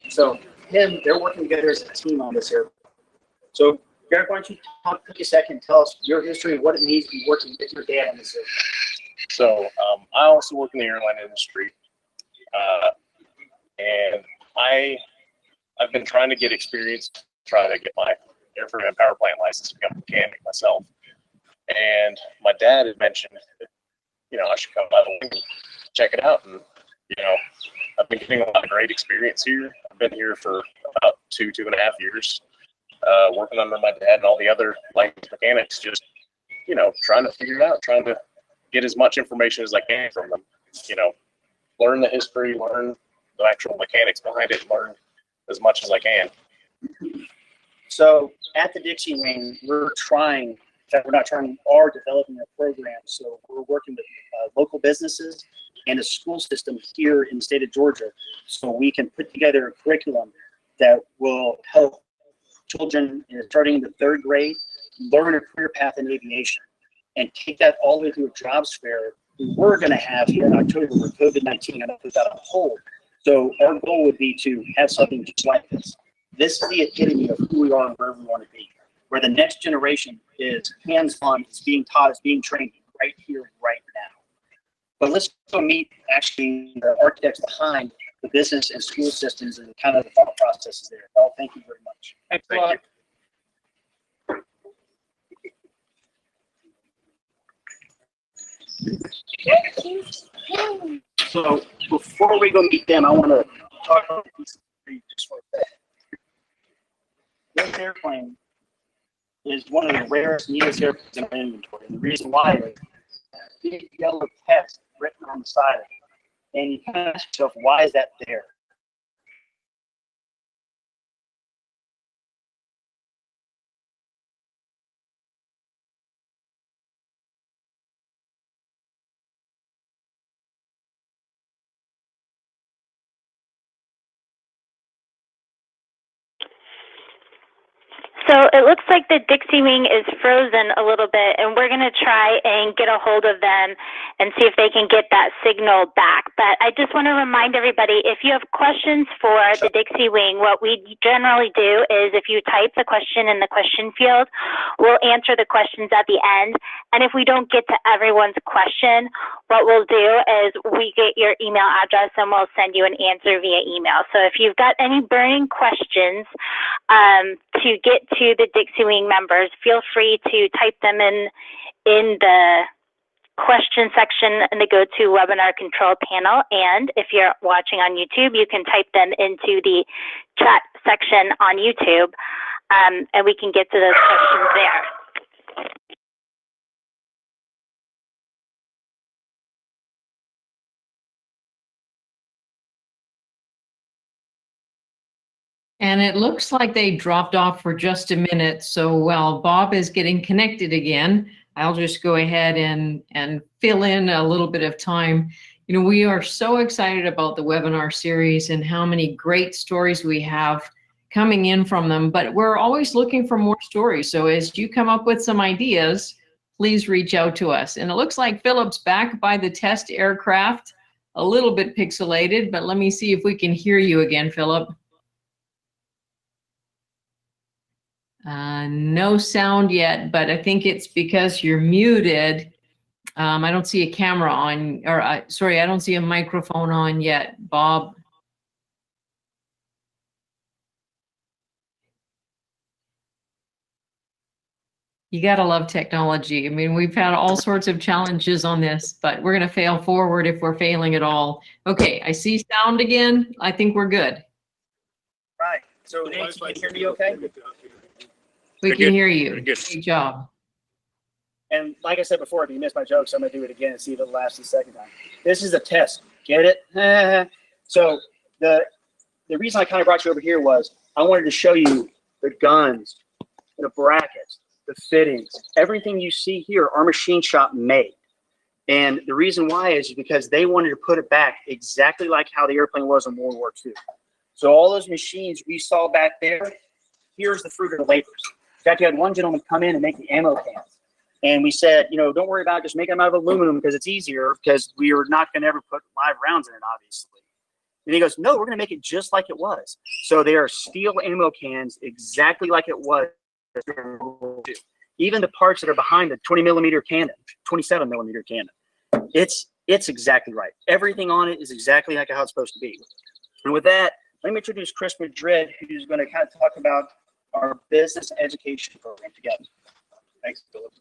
S1: So they're working together as a team on this airplane. So Derek, why don't you take a second and tell us your history and what it means to be working with your dad on this airplane.
S11: So I also work in the airline industry, and I've been trying to get experience, trying to get my airframe and power plant license to become a mechanic myself. And my dad had mentioned that, I should come by the wing and check it out. And, I've been getting a lot of great experience here. I've been here for about 2.5 years, working under my dad and all the other licensed mechanics, just, trying to figure it out, trying to get as much information as I can from them, learn the history, learn the actual mechanics behind it, learn as much as I can.
S1: So at the Dixie wing, we're developing a program. So we're working with local businesses and a school system here in the state of Georgia, so we can put together a curriculum that will help children starting in the 3rd grade learn a career path in aviation and take that all the way through a jobs fair we're going to have here in October with COVID-19. and put that on hold. So our goal would be to have something just like this. This is the epitome of who we are and where we want to be, where the next generation is hands-on, is being taught, is being trained right here, right now. But let's go meet actually the architects behind the business and school systems and kind of the thought processes there. Well, thank you very much.
S7: Thanks a lot.
S1: So before we go meet them, I want to talk about this just for a second. This airplane is one of the rarest, neatest airplanes in our inventory. And the reason why is big yellow text written on the side of it. And you kind of ask yourself, why is that there?
S12: So it looks like the Dixie wing is frozen a little bit, and we're going to try and get a hold of them and see if they can get that signal back. But I just want to remind everybody, if you have questions for the Dixie wing, what we generally do is if you type the question in the question field, we'll answer the questions at the end. And if we don't get to everyone's question, what we'll do is we get your email address and we'll send you an answer via email. So if you've got any burning questions to get to the Dixie Wing members, feel free to type them in the question section in the GoToWebinar control panel. And if you're watching on YouTube, you can type them into the chat section on YouTube, and we can get to those questions there.
S2: And it looks like they dropped off for just a minute. So while Bob is getting connected again, I'll just go ahead and fill in a little bit of time. You know, we are so excited about the webinar series and how many great stories we have coming in from them, but we're always looking for more stories. So as you come up with some ideas, please reach out to us. And it looks like Philip's back by the test aircraft, a little bit pixelated, but let me see if we can hear you again, Philip. No sound yet, but I think it's because you're muted. I don't see a camera on, or sorry, I don't see a microphone on yet, Bob. You gotta love technology. I mean, we've had all sorts of challenges on this, but we're gonna fail forward if we're failing at all. Okay, I see sound again. I think we're good.
S1: Right. So Nancy, can you hear me okay?
S2: We can hear you. Great job.
S1: And like I said before, if you missed my jokes, I'm going to do it again and see if it lasts the second time. This is a test. Get it? So the reason I kind of brought you over here was I wanted to show you the guns, the brackets, the fittings, everything you see here are machine shop made. And the reason why is because they wanted to put it back exactly like how the airplane was in World War II. So all those machines we saw back there, here's the fruit of the labors. In fact, you had one gentleman come in and make the ammo cans. And we said, you know, don't worry about just making them out of aluminum because it's easier because we are not going to ever put live rounds in it, obviously. And he goes, no, we're going to make it just like it was. So they are steel ammo cans exactly like it was. Even the parts that are behind the 20 millimeter cannon, 27 millimeter cannon, it's exactly right. Everything on it is exactly like how it's supposed to be. And with that, let me introduce Chris Madrid, who's going to kind of talk about our business education program together.
S13: Thanks, Philip.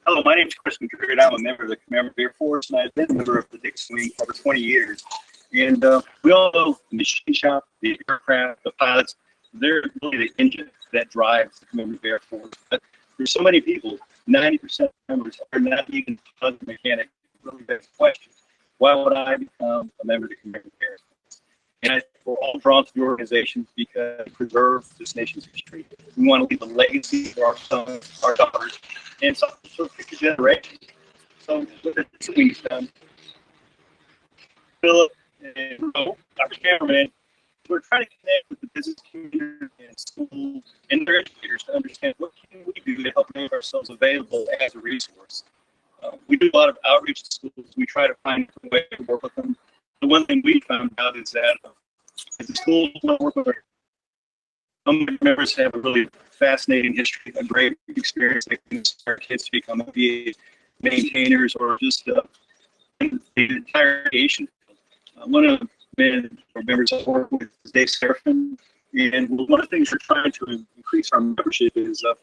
S13: Hello, my name is Chris Madrid. I'm a member of the Commemorative Air Force, and I've been a member of the Dixie Wing for over 20 years. And we all know the machine shop, the aircraft, the pilots, they're really the engine that drives the Commemorative Air Force. But there's so many people, 90% of members are not even pilot mechanic. Really begs the question, why would I become a member of the Commemorative Air Force? And we're all drawn to the organization because we preserve this nation's history. We want to leave a legacy for our sons, our daughters, and some future generations. So with the Suing done, Philip and our cameraman, we're trying to connect with the business community and schools and their educators to understand what can we do to help make ourselves available as a resource. We do a lot of outreach to schools. We try to find a way to work with them. The one thing we found out is that the schools want to work with some members have a really fascinating history, a great experience. They can inspire kids to become VA maintainers or just the entire aviation. One of the members I work with is Dave Serafin, and one of the things we're trying to increase our membership is a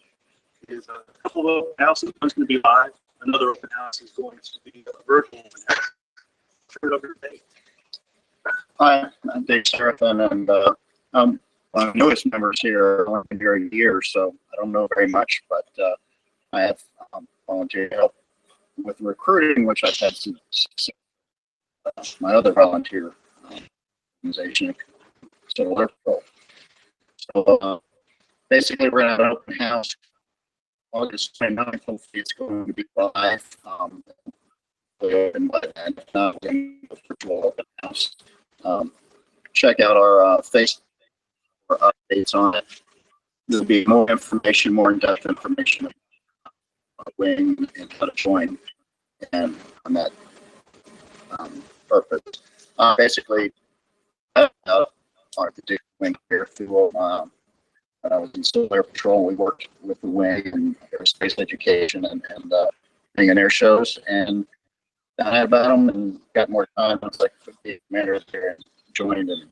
S13: couple of open houses. One's going to be live. Another open house is going to be a virtual open house. Turn it over to Dave.
S14: Hi, I'm Dave Serafin, and I'm one of the newest members here. I've only been here a year, so I don't know very much, but I have volunteered help with recruiting, which I've had some success. My other volunteer organization, Civil Air Patrol. So basically, we're going to have an open house August 29th. Hopefully, it's going to be live. And virtual open house. Check out our Facebook for updates on it. There'll be more information, more in-depth information about Wing and how to join, and on that purpose. Basically, the Dixie Wing here through when I was in Civil Air Patrol, we worked with the Wing and aerospace education and being in air shows, and found out about them and got more time. I was like, the commander there and joined and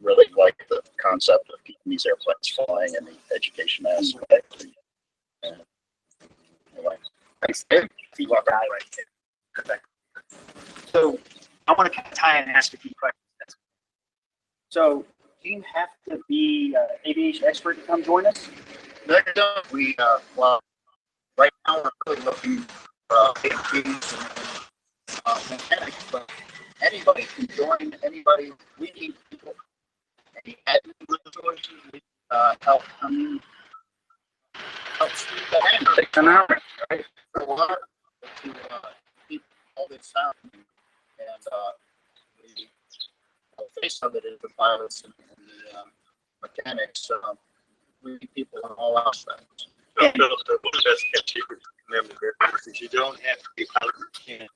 S14: really liked the concept of keeping these airplanes flying and the education aspect. And
S1: Thanks, Dave. You are right there. Perfect. So I want to kind of tie in and ask a few questions. So do you have to be an aviation expert to come join us?
S14: We, well, right now we're really looking for APs and mechanics, but anybody can join. Anybody, we need people. Any admin resources, help come help speed that in. Take them out, right? For a while, to keep all this sound. And the face of it is the pilots and the mechanics. We need people in all aspects.
S13: The best kept secret because you don't have to be pilot mechanic.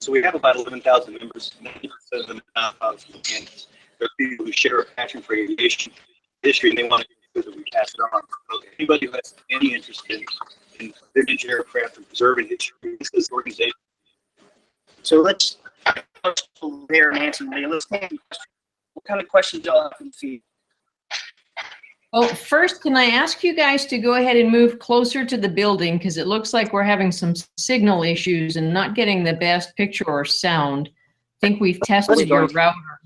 S13: So we have about 11,000 members. 90% of them are not pilots and mechanics. There are people who share a passion for aviation history, and they want to make sure that we pass it on. So anybody who has any interest in vintage aircraft and preserving history, this is the organization.
S1: So let's go there and answer. Let's what kind of questions y'all have from the field?
S2: Well, first, can I ask you guys to go ahead and move closer to the building, because it looks like we're having some signal issues and not getting the best picture or sound. I think we've tested your router,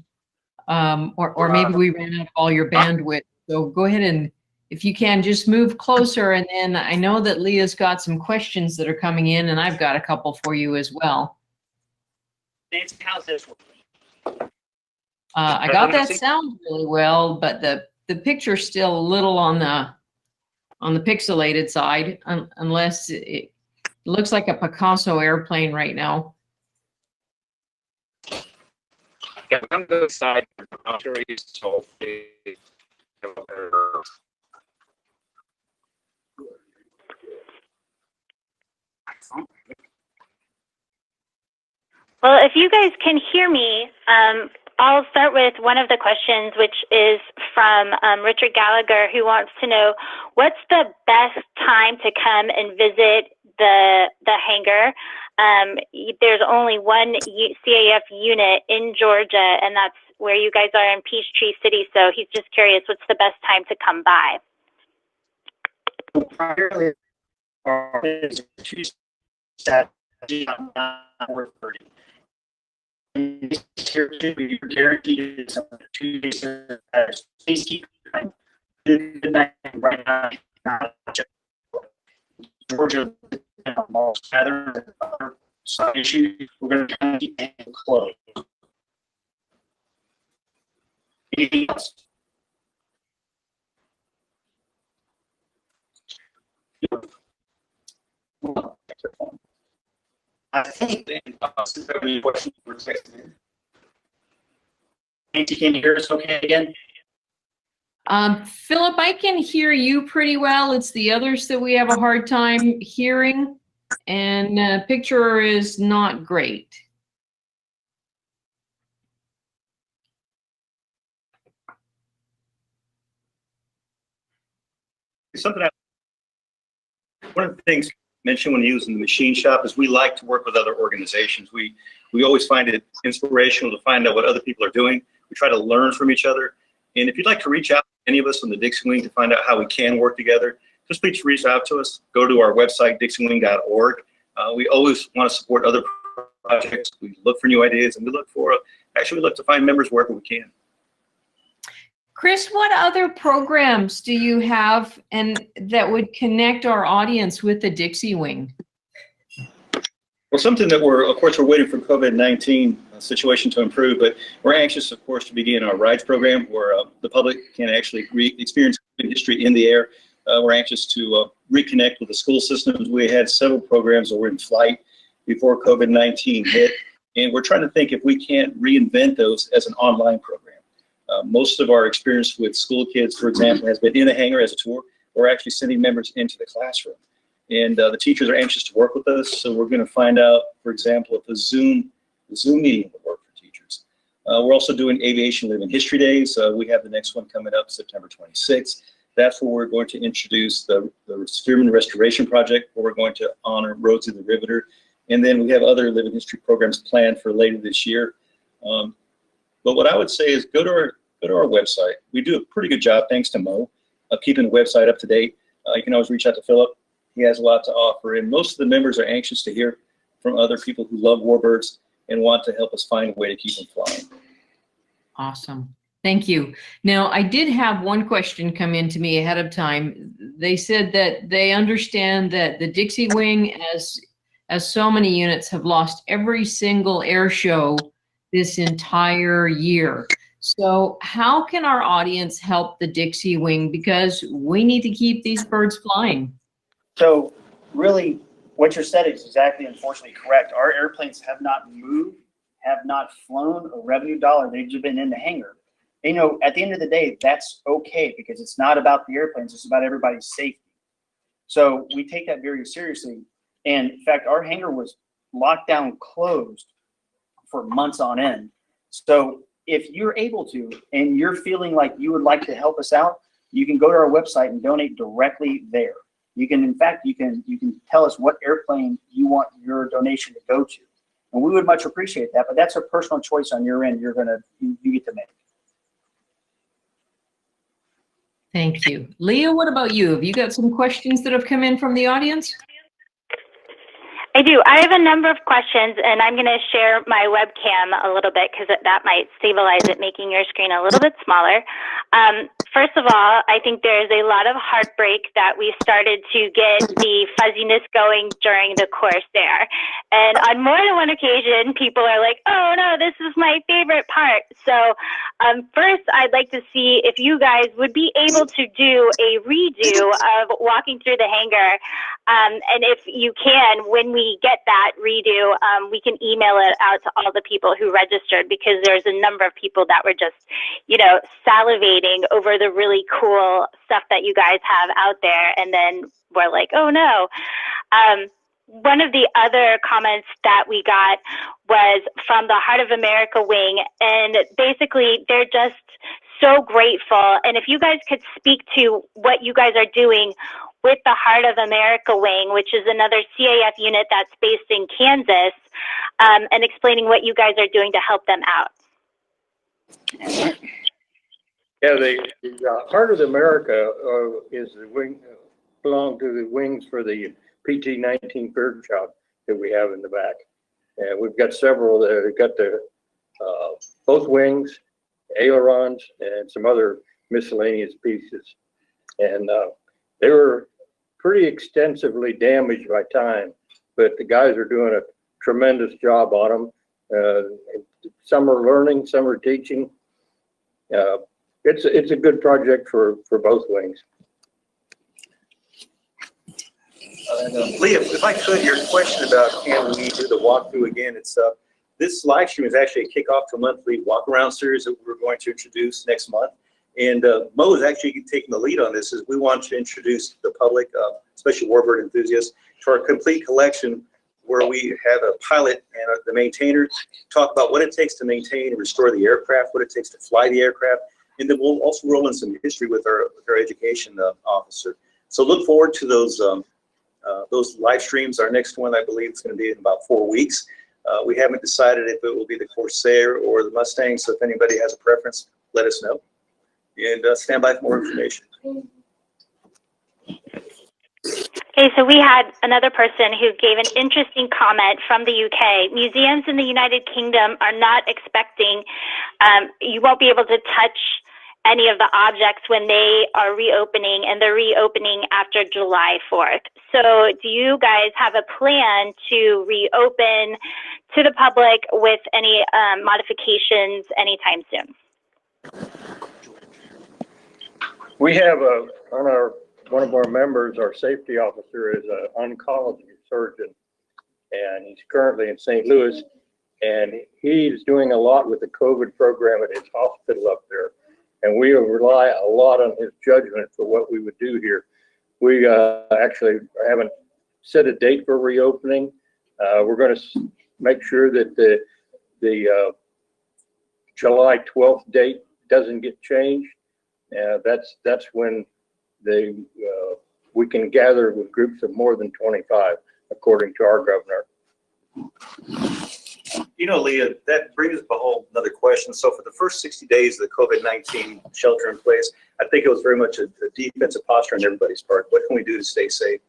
S2: or maybe we ran out of all your bandwidth. So go ahead and, if you can, just move closer. And then I know that Leah's got some questions that are coming in, and I've got a couple for you as well.
S1: Nancy, how's this working?
S2: I got that sound really well, but the picture's still a little on the pixelated side, unless it looks like a Picasso airplane right now.
S8: Yeah, on the side, after you solve the
S12: Well, if you guys can hear me, I'll start with one of the questions, which is from Richard Gallagher, who wants to know, what's the best time to come and visit the hangar? There's only one CAF unit in Georgia, and that's where you guys are in Peachtree City. So he's just curious, what's the best time to come by?
S1: Primarily, here to be guaranteed some 2 days please keep right now. Georgia rather other side issues, we're going to kind of keep it closed. Anything else? I think Nancy, can you hear us okay again?
S2: Philip, I can hear you pretty well. It's the others that we have a hard time hearing, and picture is not great.
S13: One of the things mentioned when using the machine shop is we like to work with other organizations. We always find it inspirational to find out what other people are doing. We try to learn from each other. And if you'd like to reach out to any of us from the Dixie Wing to find out how we can work together, just please reach out to us. Go to our website, dixiewing.org. We always want to support other projects. We look for new ideas, and we look to find members wherever we can.
S2: Chris, what other programs do you have and that would connect our audience with the Dixie Wing?
S13: Well, something that we're waiting for COVID-19 situation to improve, but we're anxious, of course, to begin our rides program where the public can actually experience history in the air. We're anxious to reconnect with the school systems. We had several programs that were in flight before COVID-19 hit, and we're trying to think if we can't reinvent those as an online program. Most of our experience with school kids, for example, has been in a hangar as a tour. We're actually sending members into the classroom. And the teachers are anxious to work with us, so we're going to find out, for example, if the Zoom meeting will work for teachers. We're also doing Aviation Living History Days. We have the next one coming up September 26th. That's where we're going to introduce the Spearman Restoration Project, where we're going to honor Rhodesy the Riveter. And then we have other living history programs planned for later this year. But what I would say is go to our website. We do a pretty good job, thanks to Mo, of keeping the website up to date. You can always reach out to Philip. He has a lot to offer, and most of the members are anxious to hear from other people who love warbirds and want to help us find a way to keep them flying.
S2: Awesome. Thank you. Now, I did have one question come in to me ahead of time. They said that they understand that the Dixie Wing, as so many units, have lost every single air show this entire year. So how can our audience help the Dixie Wing? Because we need to keep these birds flying.
S1: So really, what you said is exactly, unfortunately, correct. Our airplanes have not moved, have not flown a revenue dollar. They've just been in the hangar. You know, at the end of the day, that's okay, because it's not about the airplanes, it's about everybody's safety. So we take that very seriously. And in fact, our hangar was locked down, closed for months on end. So if you're able to, and you're feeling like you would like to help us out, you can go to our website and donate directly there. You can, in fact, you can tell us what airplane you want your donation to go to. And we would much appreciate that, but that's a personal choice on your end. You get to make.
S2: Thank you. Leah, what about you? Have you got some questions that have come in from the audience?
S12: I do. I have a number of questions, and I'm going to share my webcam a little bit because that might stabilize it, making your screen a little bit smaller. First of all, I think there's a lot of heartbreak that we started to get the fuzziness going during the course there. And on more than one occasion, people are like, oh no, this is my favorite part. So first, I'd like to see if you guys would be able to do a redo of walking through the hangar. And if you can, when we get that redo, we can email it out to all the people who registered, because there's a number of people that were just, you know, salivating over the really cool stuff that you guys have out there. And then we're like, oh no. One of the other comments that we got was from the Heart of America wing, and basically they're just so grateful. And if you guys could speak to what you guys are doing with the Heart of America wing, which is another CAF unit that's based in Kansas, and explaining what you guys are doing to help them out.
S3: Yeah, the Heart of America is the wing, belong to the wings for the PT-19 Fairchild that we have in the back. And we've got several that have got the both wings, ailerons, and some other miscellaneous pieces. And they were pretty extensively damaged by time, but the guys are doing a tremendous job on them. Some are learning, some are teaching. It's a good project for both wings.
S13: Leah, if I could, your question about can we do the walkthrough again? It's this live stream is actually a kickoff to a monthly walk around series that we're going to introduce next month. And Mo is actually taking the lead on this, as we want to introduce the public, especially warbird enthusiasts, to our complete collection, where we have a pilot and the maintainer talk about what it takes to maintain and restore the aircraft, what it takes to fly the aircraft, and then we'll also roll in some history with our education officer. So look forward to those live streams. Our next one, I believe, is going to be in about 4 weeks. We haven't decided if it will be the Corsair or the Mustang, so if anybody has a preference, let us know. And stand by for more information.
S12: Okay, so we had another person who gave an interesting comment from the UK. Museums in the United Kingdom are not expecting, you won't be able to touch any of the objects when they are reopening, and they're reopening after July 4th. So do you guys have a plan to reopen to the public with any modifications anytime soon?
S3: We have one of our members, our safety officer, is an oncology surgeon, and he's currently in St. Louis, and he's doing a lot with the COVID program at his hospital up there. And we rely a lot on his judgment for what we would do here. We actually haven't set a date for reopening. We're going to make sure that the July 12th date doesn't get changed. That's when we can gather with groups of more than 25, according to our governor.
S13: You know, Leah, that brings up a whole another question. So for the first 60 days of the COVID-19 shelter in place, I think it was very much a defensive posture on everybody's part. What can we do to stay safe?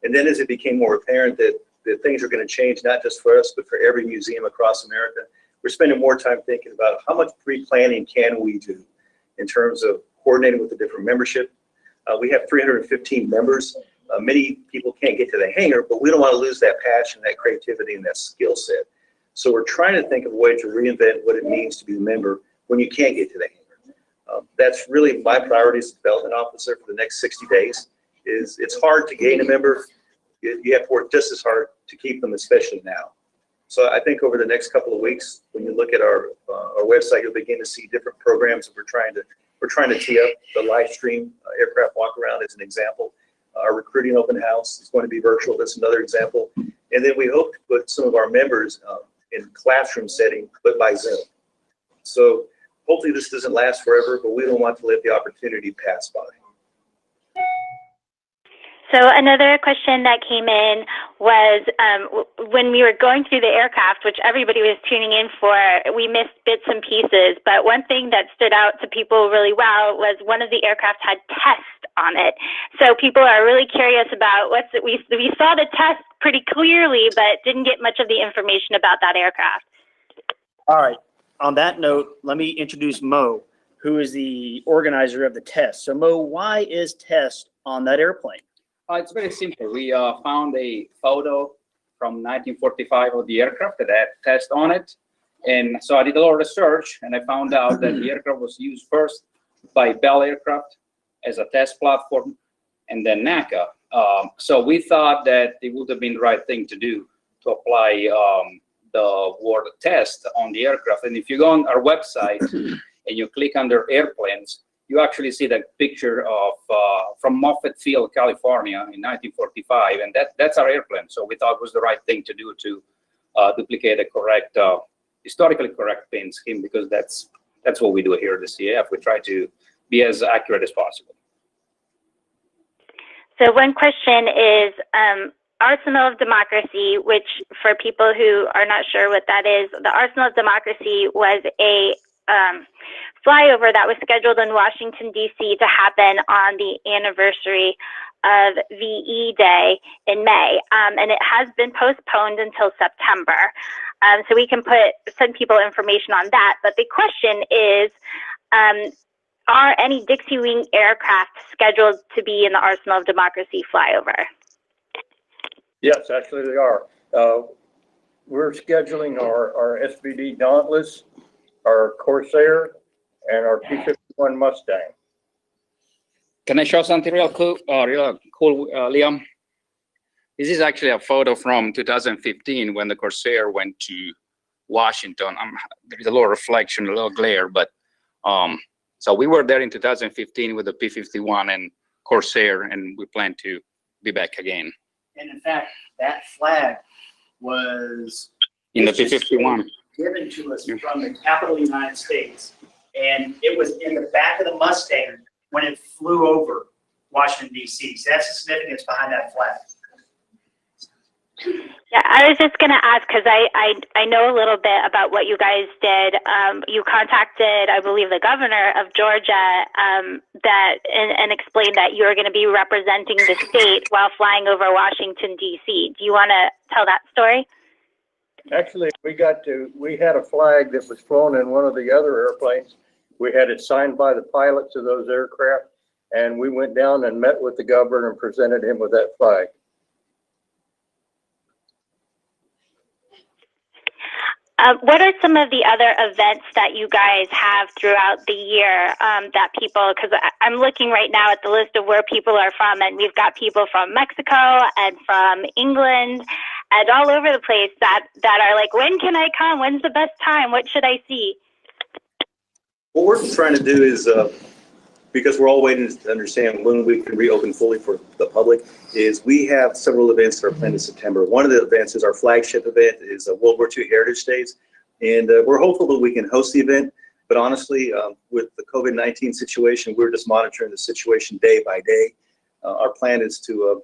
S15: And then as it became more apparent that things are going to change, not just for us, but for every museum across America, we're spending more time thinking about how much pre-planning can we do in terms of coordinating with the different membership. We have 315 members. Many people can't get to the hangar, but we don't want to lose that passion, that creativity, and that skill set. So we're trying to think of a way to reinvent what it means to be a member when you can't get to the hangar. That's really my priority as a development officer for the next 60 days. It's hard to gain a member. You have to work just as hard to keep them, especially now. So I think over the next couple of weeks, when you look at our website, you'll begin to see different programs that we're trying to tee up. The live stream aircraft walk around is an example. Our recruiting open house is going to be virtual. That's another example. And then we hope to put some of our members in classroom setting, but by Zoom. So hopefully this doesn't last forever, but we don't want to let the opportunity pass by.
S12: So another question that came in was when we were going through the aircraft, which everybody was tuning in for, we missed bits and pieces. But one thing that stood out to people really well was one of the aircraft had test on it. So people are really curious about we saw the test pretty clearly, but didn't get much of the information about that aircraft.
S1: All right. On that note, let me introduce Mo, who is the organizer of the test. So Mo, why is test on that airplane?
S8: It's very simple. We found a photo from 1945 of the aircraft that had test on it. And so I did a lot of research, and I found out that the aircraft was used first by Bell Aircraft as a test platform, and then NACA. So we thought that it would have been the right thing to do to apply the word test on the aircraft. And if you go on our website and you click under airplanes, you actually see that picture of from Moffett Field, California in 1945, and that's our airplane. So we thought it was the right thing to do to duplicate a correct, historically correct paint scheme, because that's what we do here at the CAF. We try to be as accurate as possible.
S12: So one question is Arsenal of Democracy, which for people who are not sure what that is, the Arsenal of Democracy was a flyover that was scheduled in Washington, D.C. to happen on the anniversary of VE Day in May. And it has been postponed until September. So we can send people information on that. But the question is, are any Dixie Wing aircraft scheduled to be in the Arsenal of Democracy flyover?
S3: Yes, actually they are. We're scheduling our SBD Dauntless, our Corsair, and our P-51 Mustang.
S8: Can I show something real cool, Liam? This is actually a photo from 2015 when the Corsair went to Washington. There's a little reflection, a little glare, but so we were there in 2015 with the P-51 and Corsair, and we plan to be back again.
S1: And in fact, that flag was
S8: In the P-51.
S1: given to us from the capital of the United States. And it was in the back of the Mustang when it flew over Washington, D.C. So that's the significance behind that flag.
S12: Yeah, I was just going to ask, because I know a little bit about what you guys did. You contacted, I believe, the governor of Georgia and explained that you were going to be representing the state while flying over Washington, D.C. Do you want to tell that story?
S3: Actually, we had a flag that was flown in one of the other airplanes. We had it signed by the pilots of those aircraft, and we went down and met with the governor and presented him with that flag.
S12: What are some of the other events that you guys have throughout the year that people, because I'm looking right now at the list of where people are from, and we've got people from Mexico and from England and all over the place that are like, when can I come? When's the best time? What should I see?
S15: What we're trying to do is, because we're all waiting to understand when we can reopen fully for the public, is we have several events that are planned in September. One of the events is our flagship event, is World War II Heritage Days. And we're hopeful that we can host the event. But honestly, with the COVID-19 situation, we're just monitoring the situation day by day. Our plan is to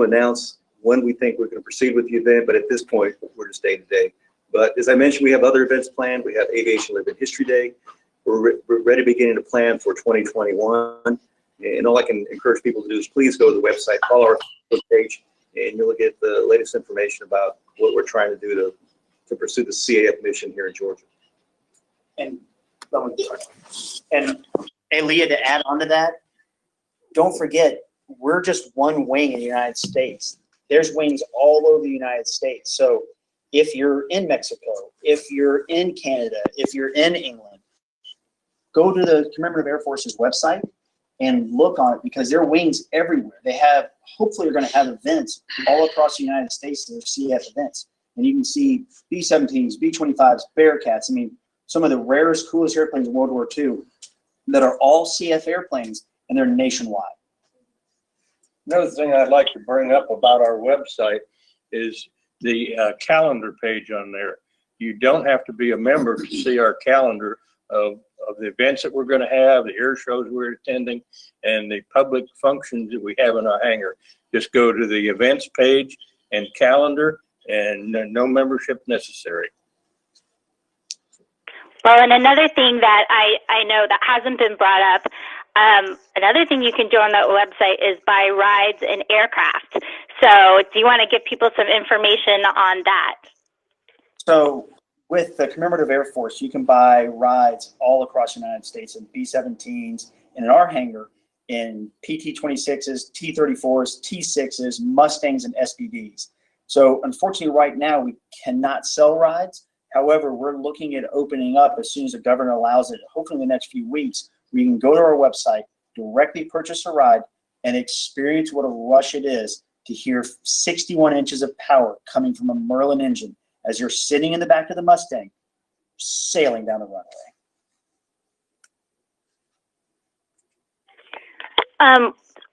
S15: announce when we think we're going to proceed with the event. But at this point, we're just day to day. But as I mentioned, we have other events planned. We have Aviation Living History Day. We're ready beginning to plan for 2021. And all I can encourage people to do is please go to the website, follow our Facebook page. and you'll get the latest information about what we're trying to do to pursue the CAF mission here in Georgia.
S1: And hey, Leah, to add on to that, don't forget, we're just one wing in the United States. There's wings all over the United States. So if you're in Mexico, if you're in Canada, if you're in England, go to the Commemorative Air Force's website and look on it, because there are wings everywhere. They have, hopefully they're going to have events all across the United States. There's CF events. And you can see B-17s, B-25s, Bearcats. I mean, some of the rarest, coolest airplanes in World War II that are all CF airplanes, and they're nationwide.
S3: Another thing I'd like to bring up about our website is the calendar page on there. You don't have to be a member to see our calendar of the events that we're going to have, the air shows we're attending, and the public functions that we have in our hangar. Just go to the events page and calendar, and no membership necessary.
S12: Well, and another thing that I know that hasn't been brought up, another thing you can do on that website is buy rides and aircraft. So do you want to give people some information on that? So
S1: With the Commemorative Air Force, you can buy rides all across the United States in B-17s, and in our hangar in PT-26s, T-34s, T-6s, Mustangs, and SBDs. So unfortunately, right now, we cannot sell rides. However, we're looking at opening up as soon as the governor allows it, hopefully in the next few weeks. We can go to our website, directly purchase a ride, and experience what a rush it is to hear 61 inches of power coming from a Merlin engine as you're sitting in the back of the Mustang, sailing down the runway.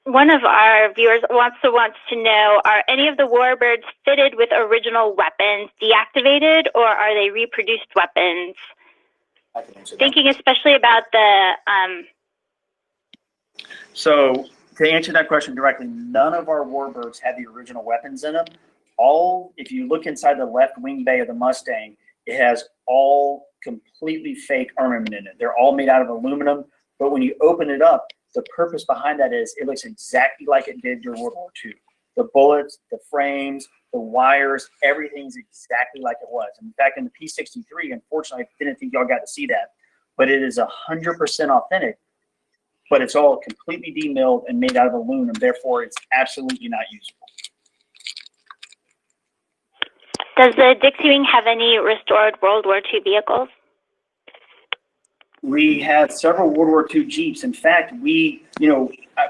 S12: One of our viewers wants to know, are any of the warbirds fitted with original weapons deactivated, or are they reproduced weapons?
S1: I can answer that.
S12: Thinking especially about the...
S1: So to answer that question directly, none of our warbirds have the original weapons in them. If you look inside the left wing bay of the Mustang, it has all completely fake armament in it. They're all made out of aluminum, but when you open it up, the purpose behind that is it looks exactly like it did during World War II. The bullets, the frames, the wires, everything's exactly like it was. In fact, in the P-63, unfortunately, I didn't think y'all got to see that, but it is 100% authentic, but it's all completely demilled and made out of aluminum. Therefore, it's absolutely not usable.
S12: Does the Dixie Wing have any restored World War II vehicles?
S1: We have several World War II Jeeps. In fact,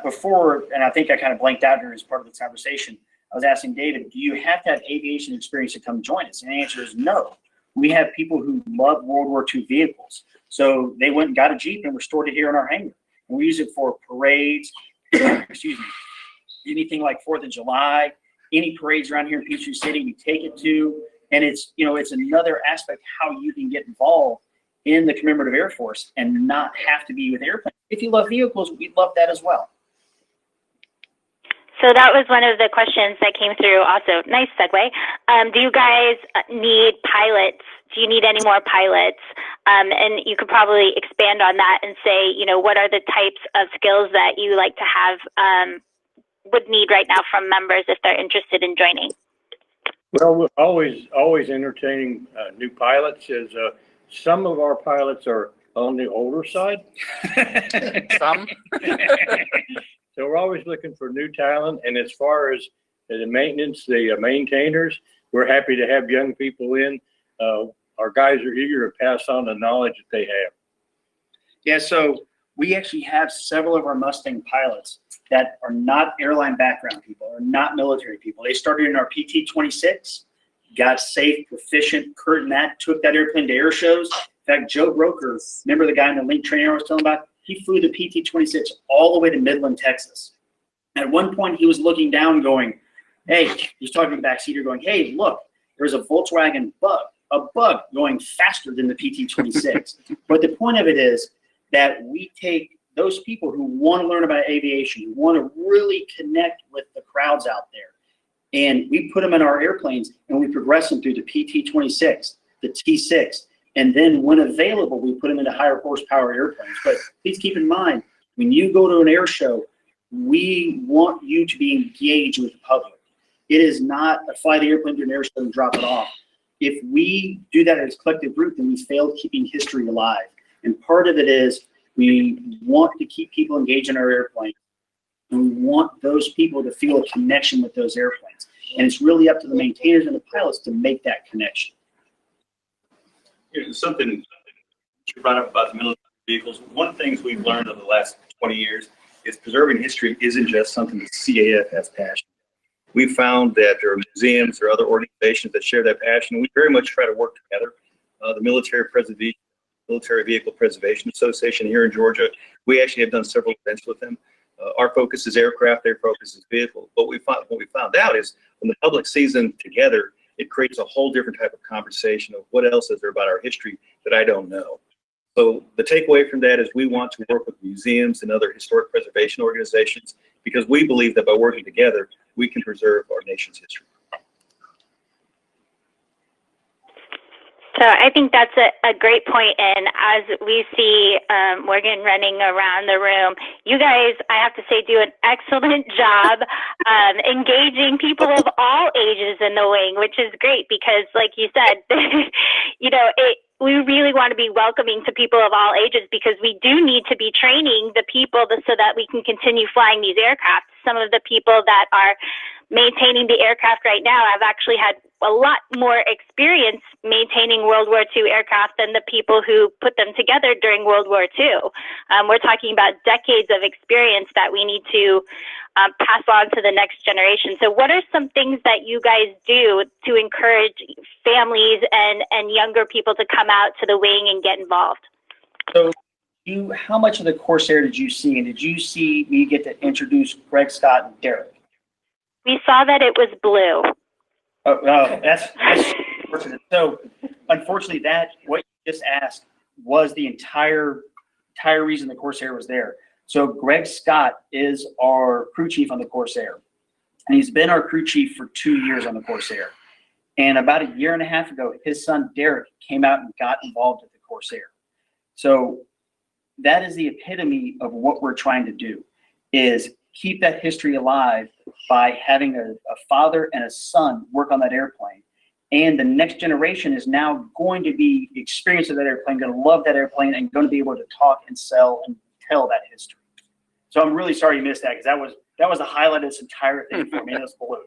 S1: before, and I think I kind of blanked out here as part of this conversation, I was asking David, do you have to have aviation experience to come join us? And the answer is no. We have people who love World War II vehicles. So they went and got a Jeep and restored it here in our hangar. And we use it for parades, excuse me, anything like 4th of July, any parades around here in Peachtree City, we take it to. And it's another aspect how you can get involved in the Commemorative Air Force and not have to be with airplanes. If you love vehicles, we'd love that as well.
S12: So that was one of the questions that came through also. Nice segue. Do you guys need pilots? Do you need any more pilots? And you could probably expand on that and say, what are the types of skills that you like to have, would need right now from members if they're interested in joining?
S3: Well, we're always entertaining new pilots. As some of our pilots are on the older side.
S8: Some.
S3: So we're always looking for new talent. And as far as the maintenance, the maintainers, we're happy to have young people in. Our guys are eager to pass on the knowledge that they have.
S1: Yeah, so we actually have several of our Mustang pilots that are not airline background people, or not military people. They started in our PT-26, got safe, proficient, took that airplane to air shows. In fact, Joe Broker, remember the guy in the Link trainer I was telling about? He flew the PT-26 all the way to Midland, Texas. At one point, he was looking down going, hey, he's talking to the backseater going, hey, look, there's a Volkswagen Bug, a Bug going faster than the PT-26. But the point of it is that we take those people who want to learn about aviation, who want to really connect with the crowds out there, and we put them in our airplanes and we progress them through the PT-26, the T6, and then when available, we put them into higher horsepower airplanes. But please keep in mind, when you go to an air show, we want you to be engaged with the public. It is not a fly the airplane to an air show and drop it off. If we do that as a collective group, then we fail keeping history alive. And part of it is we want to keep people engaged in our airplane. And we want those people to feel a connection with those airplanes. And it's really up to the maintainers and the pilots to make that connection.
S13: Something you brought up about the military vehicles. One of the things we've learned over the last 20 years is preserving history isn't just something the CAF has passion. We found that there are museums or other organizations that share that passion. We very much try to work together. The Military Vehicle Preservation Association here in Georgia, we actually have done several events with them. Our focus is aircraft, their focus is vehicle. What we found out is when the public sees them together, it creates a whole different type of conversation of what else is there about our history that I don't know. So the takeaway from that is we want to work with museums and other historic preservation organizations because we believe that by working together, we can preserve our nation's history.
S12: So I think that's a great point. And as we see Morgan running around the room, you guys, I have to say, do an excellent job engaging people of all ages in the wing, which is great because, like you said, we really want to be welcoming to people of all ages because we do need to be training the people so that we can continue flying these aircraft. Some of the people that are maintaining the aircraft right now have actually had a lot more experience maintaining World War II aircraft than the people who put them together during World War II. We're talking about decades of experience that we need to pass on to the next generation. So what are some things that you guys do to encourage families and younger people to come out to the wing and get involved?
S1: So how much of the Corsair did you see? And did you see me get to introduce Greg Scott and Derek?
S12: We saw that it was blue.
S1: Oh, that's unfortunate. So, unfortunately, what you just asked was the entire reason the Corsair was there. So, Greg Scott is our crew chief on the Corsair, and he's been our crew chief for 2 years on the Corsair. And about a year and a half ago, his son Derek came out and got involved with the Corsair. So, that is the epitome of what we're trying to do: is keep that history alive by having a father and a son work on that airplane. And the next generation is now going to be experiencing that airplane, going to love that airplane, and going to be able to talk and sell and tell that history. So I'm really sorry you missed that, because that was the highlight of this entire thing for me. This balloon.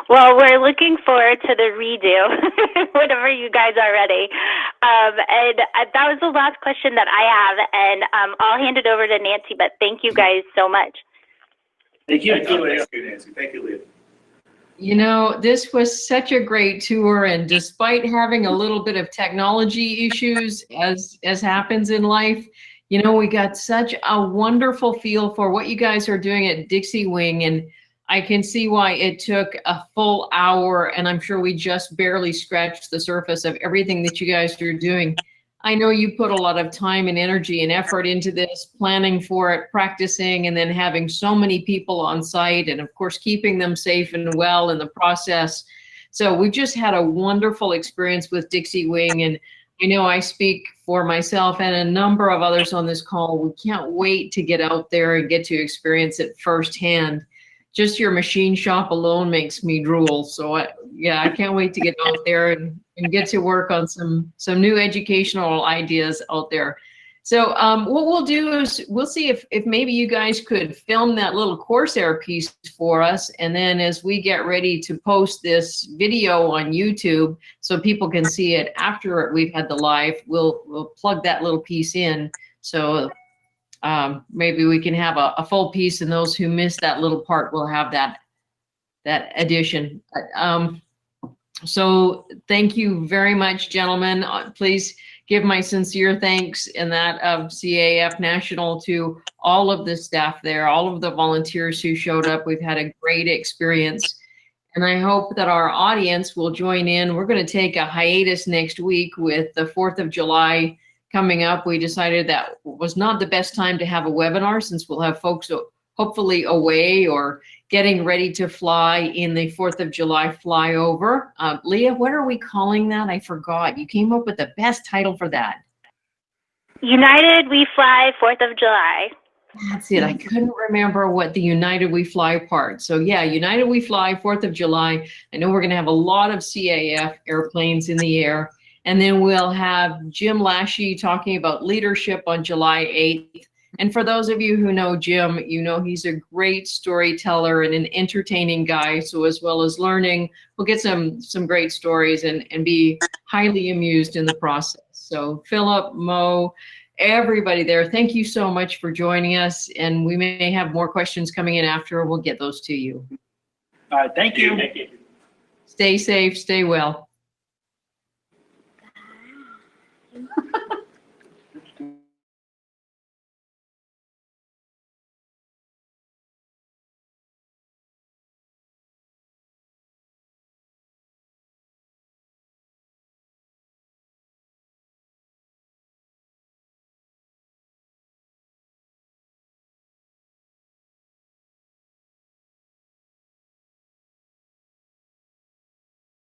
S12: Well, we're looking forward to the redo whenever you guys are ready. And that was the last question that I have, and I'll hand it over to Nancy, but thank you guys so much.
S1: Thank you.
S13: Thank you, Nancy. Thank you, Leah.
S2: You know, this was such a great tour, and despite having a little bit of technology issues, as happens in life, you know, we got such a wonderful feel for what you guys are doing at Dixie Wing, and I can see why it took a full hour, and I'm sure we just barely scratched the surface of everything that you guys are doing. I know you put a lot of time and energy and effort into this, planning for it, practicing, and then having so many people on site, and of course, keeping them safe and well in the process. So we just had a wonderful experience with Dixie Wing, and I know I speak for myself and a number of others on this call. We can't wait to get out there and get to experience it firsthand. Just your machine shop alone makes me drool. So I can't wait to get out there and get to work on some new educational ideas out there. So what we'll do is we'll see if maybe you guys could film that little Corsair piece for us. And then as we get ready to post this video on YouTube so people can see it after we've had the live, we'll plug that little piece in. So maybe we can have a full piece, and those who missed that little part will have that addition. So thank you very much, gentlemen. Please give my sincere thanks and that of CAF National to all of the staff there, all of the volunteers who showed up. We've had a great experience, and I hope that our audience will join in. We're going to take a hiatus next week with the 4th of July coming up. We decided that was not the best time to have a webinar, since we'll have folks hopefully away or getting ready to fly in the 4th of July flyover. Leah, what are we calling that? I forgot. You came up with the best title for that.
S12: United We Fly 4th of July.
S2: That's it. I couldn't remember what the United We Fly part. So yeah, United We Fly, 4th of July. I know we're going to have a lot of CAF airplanes in the air. And then we'll have Jim Lashy talking about leadership on July 8th. And for those of you who know Jim, you know he's a great storyteller and an entertaining guy. So as well as learning, we'll get some great stories and be highly amused in the process. So Philip, Mo, everybody there, thank you so much for joining us. And we may have more questions coming in after. We'll get those to you.
S1: All right, thank you.
S13: Thank you.
S2: Stay safe, stay well.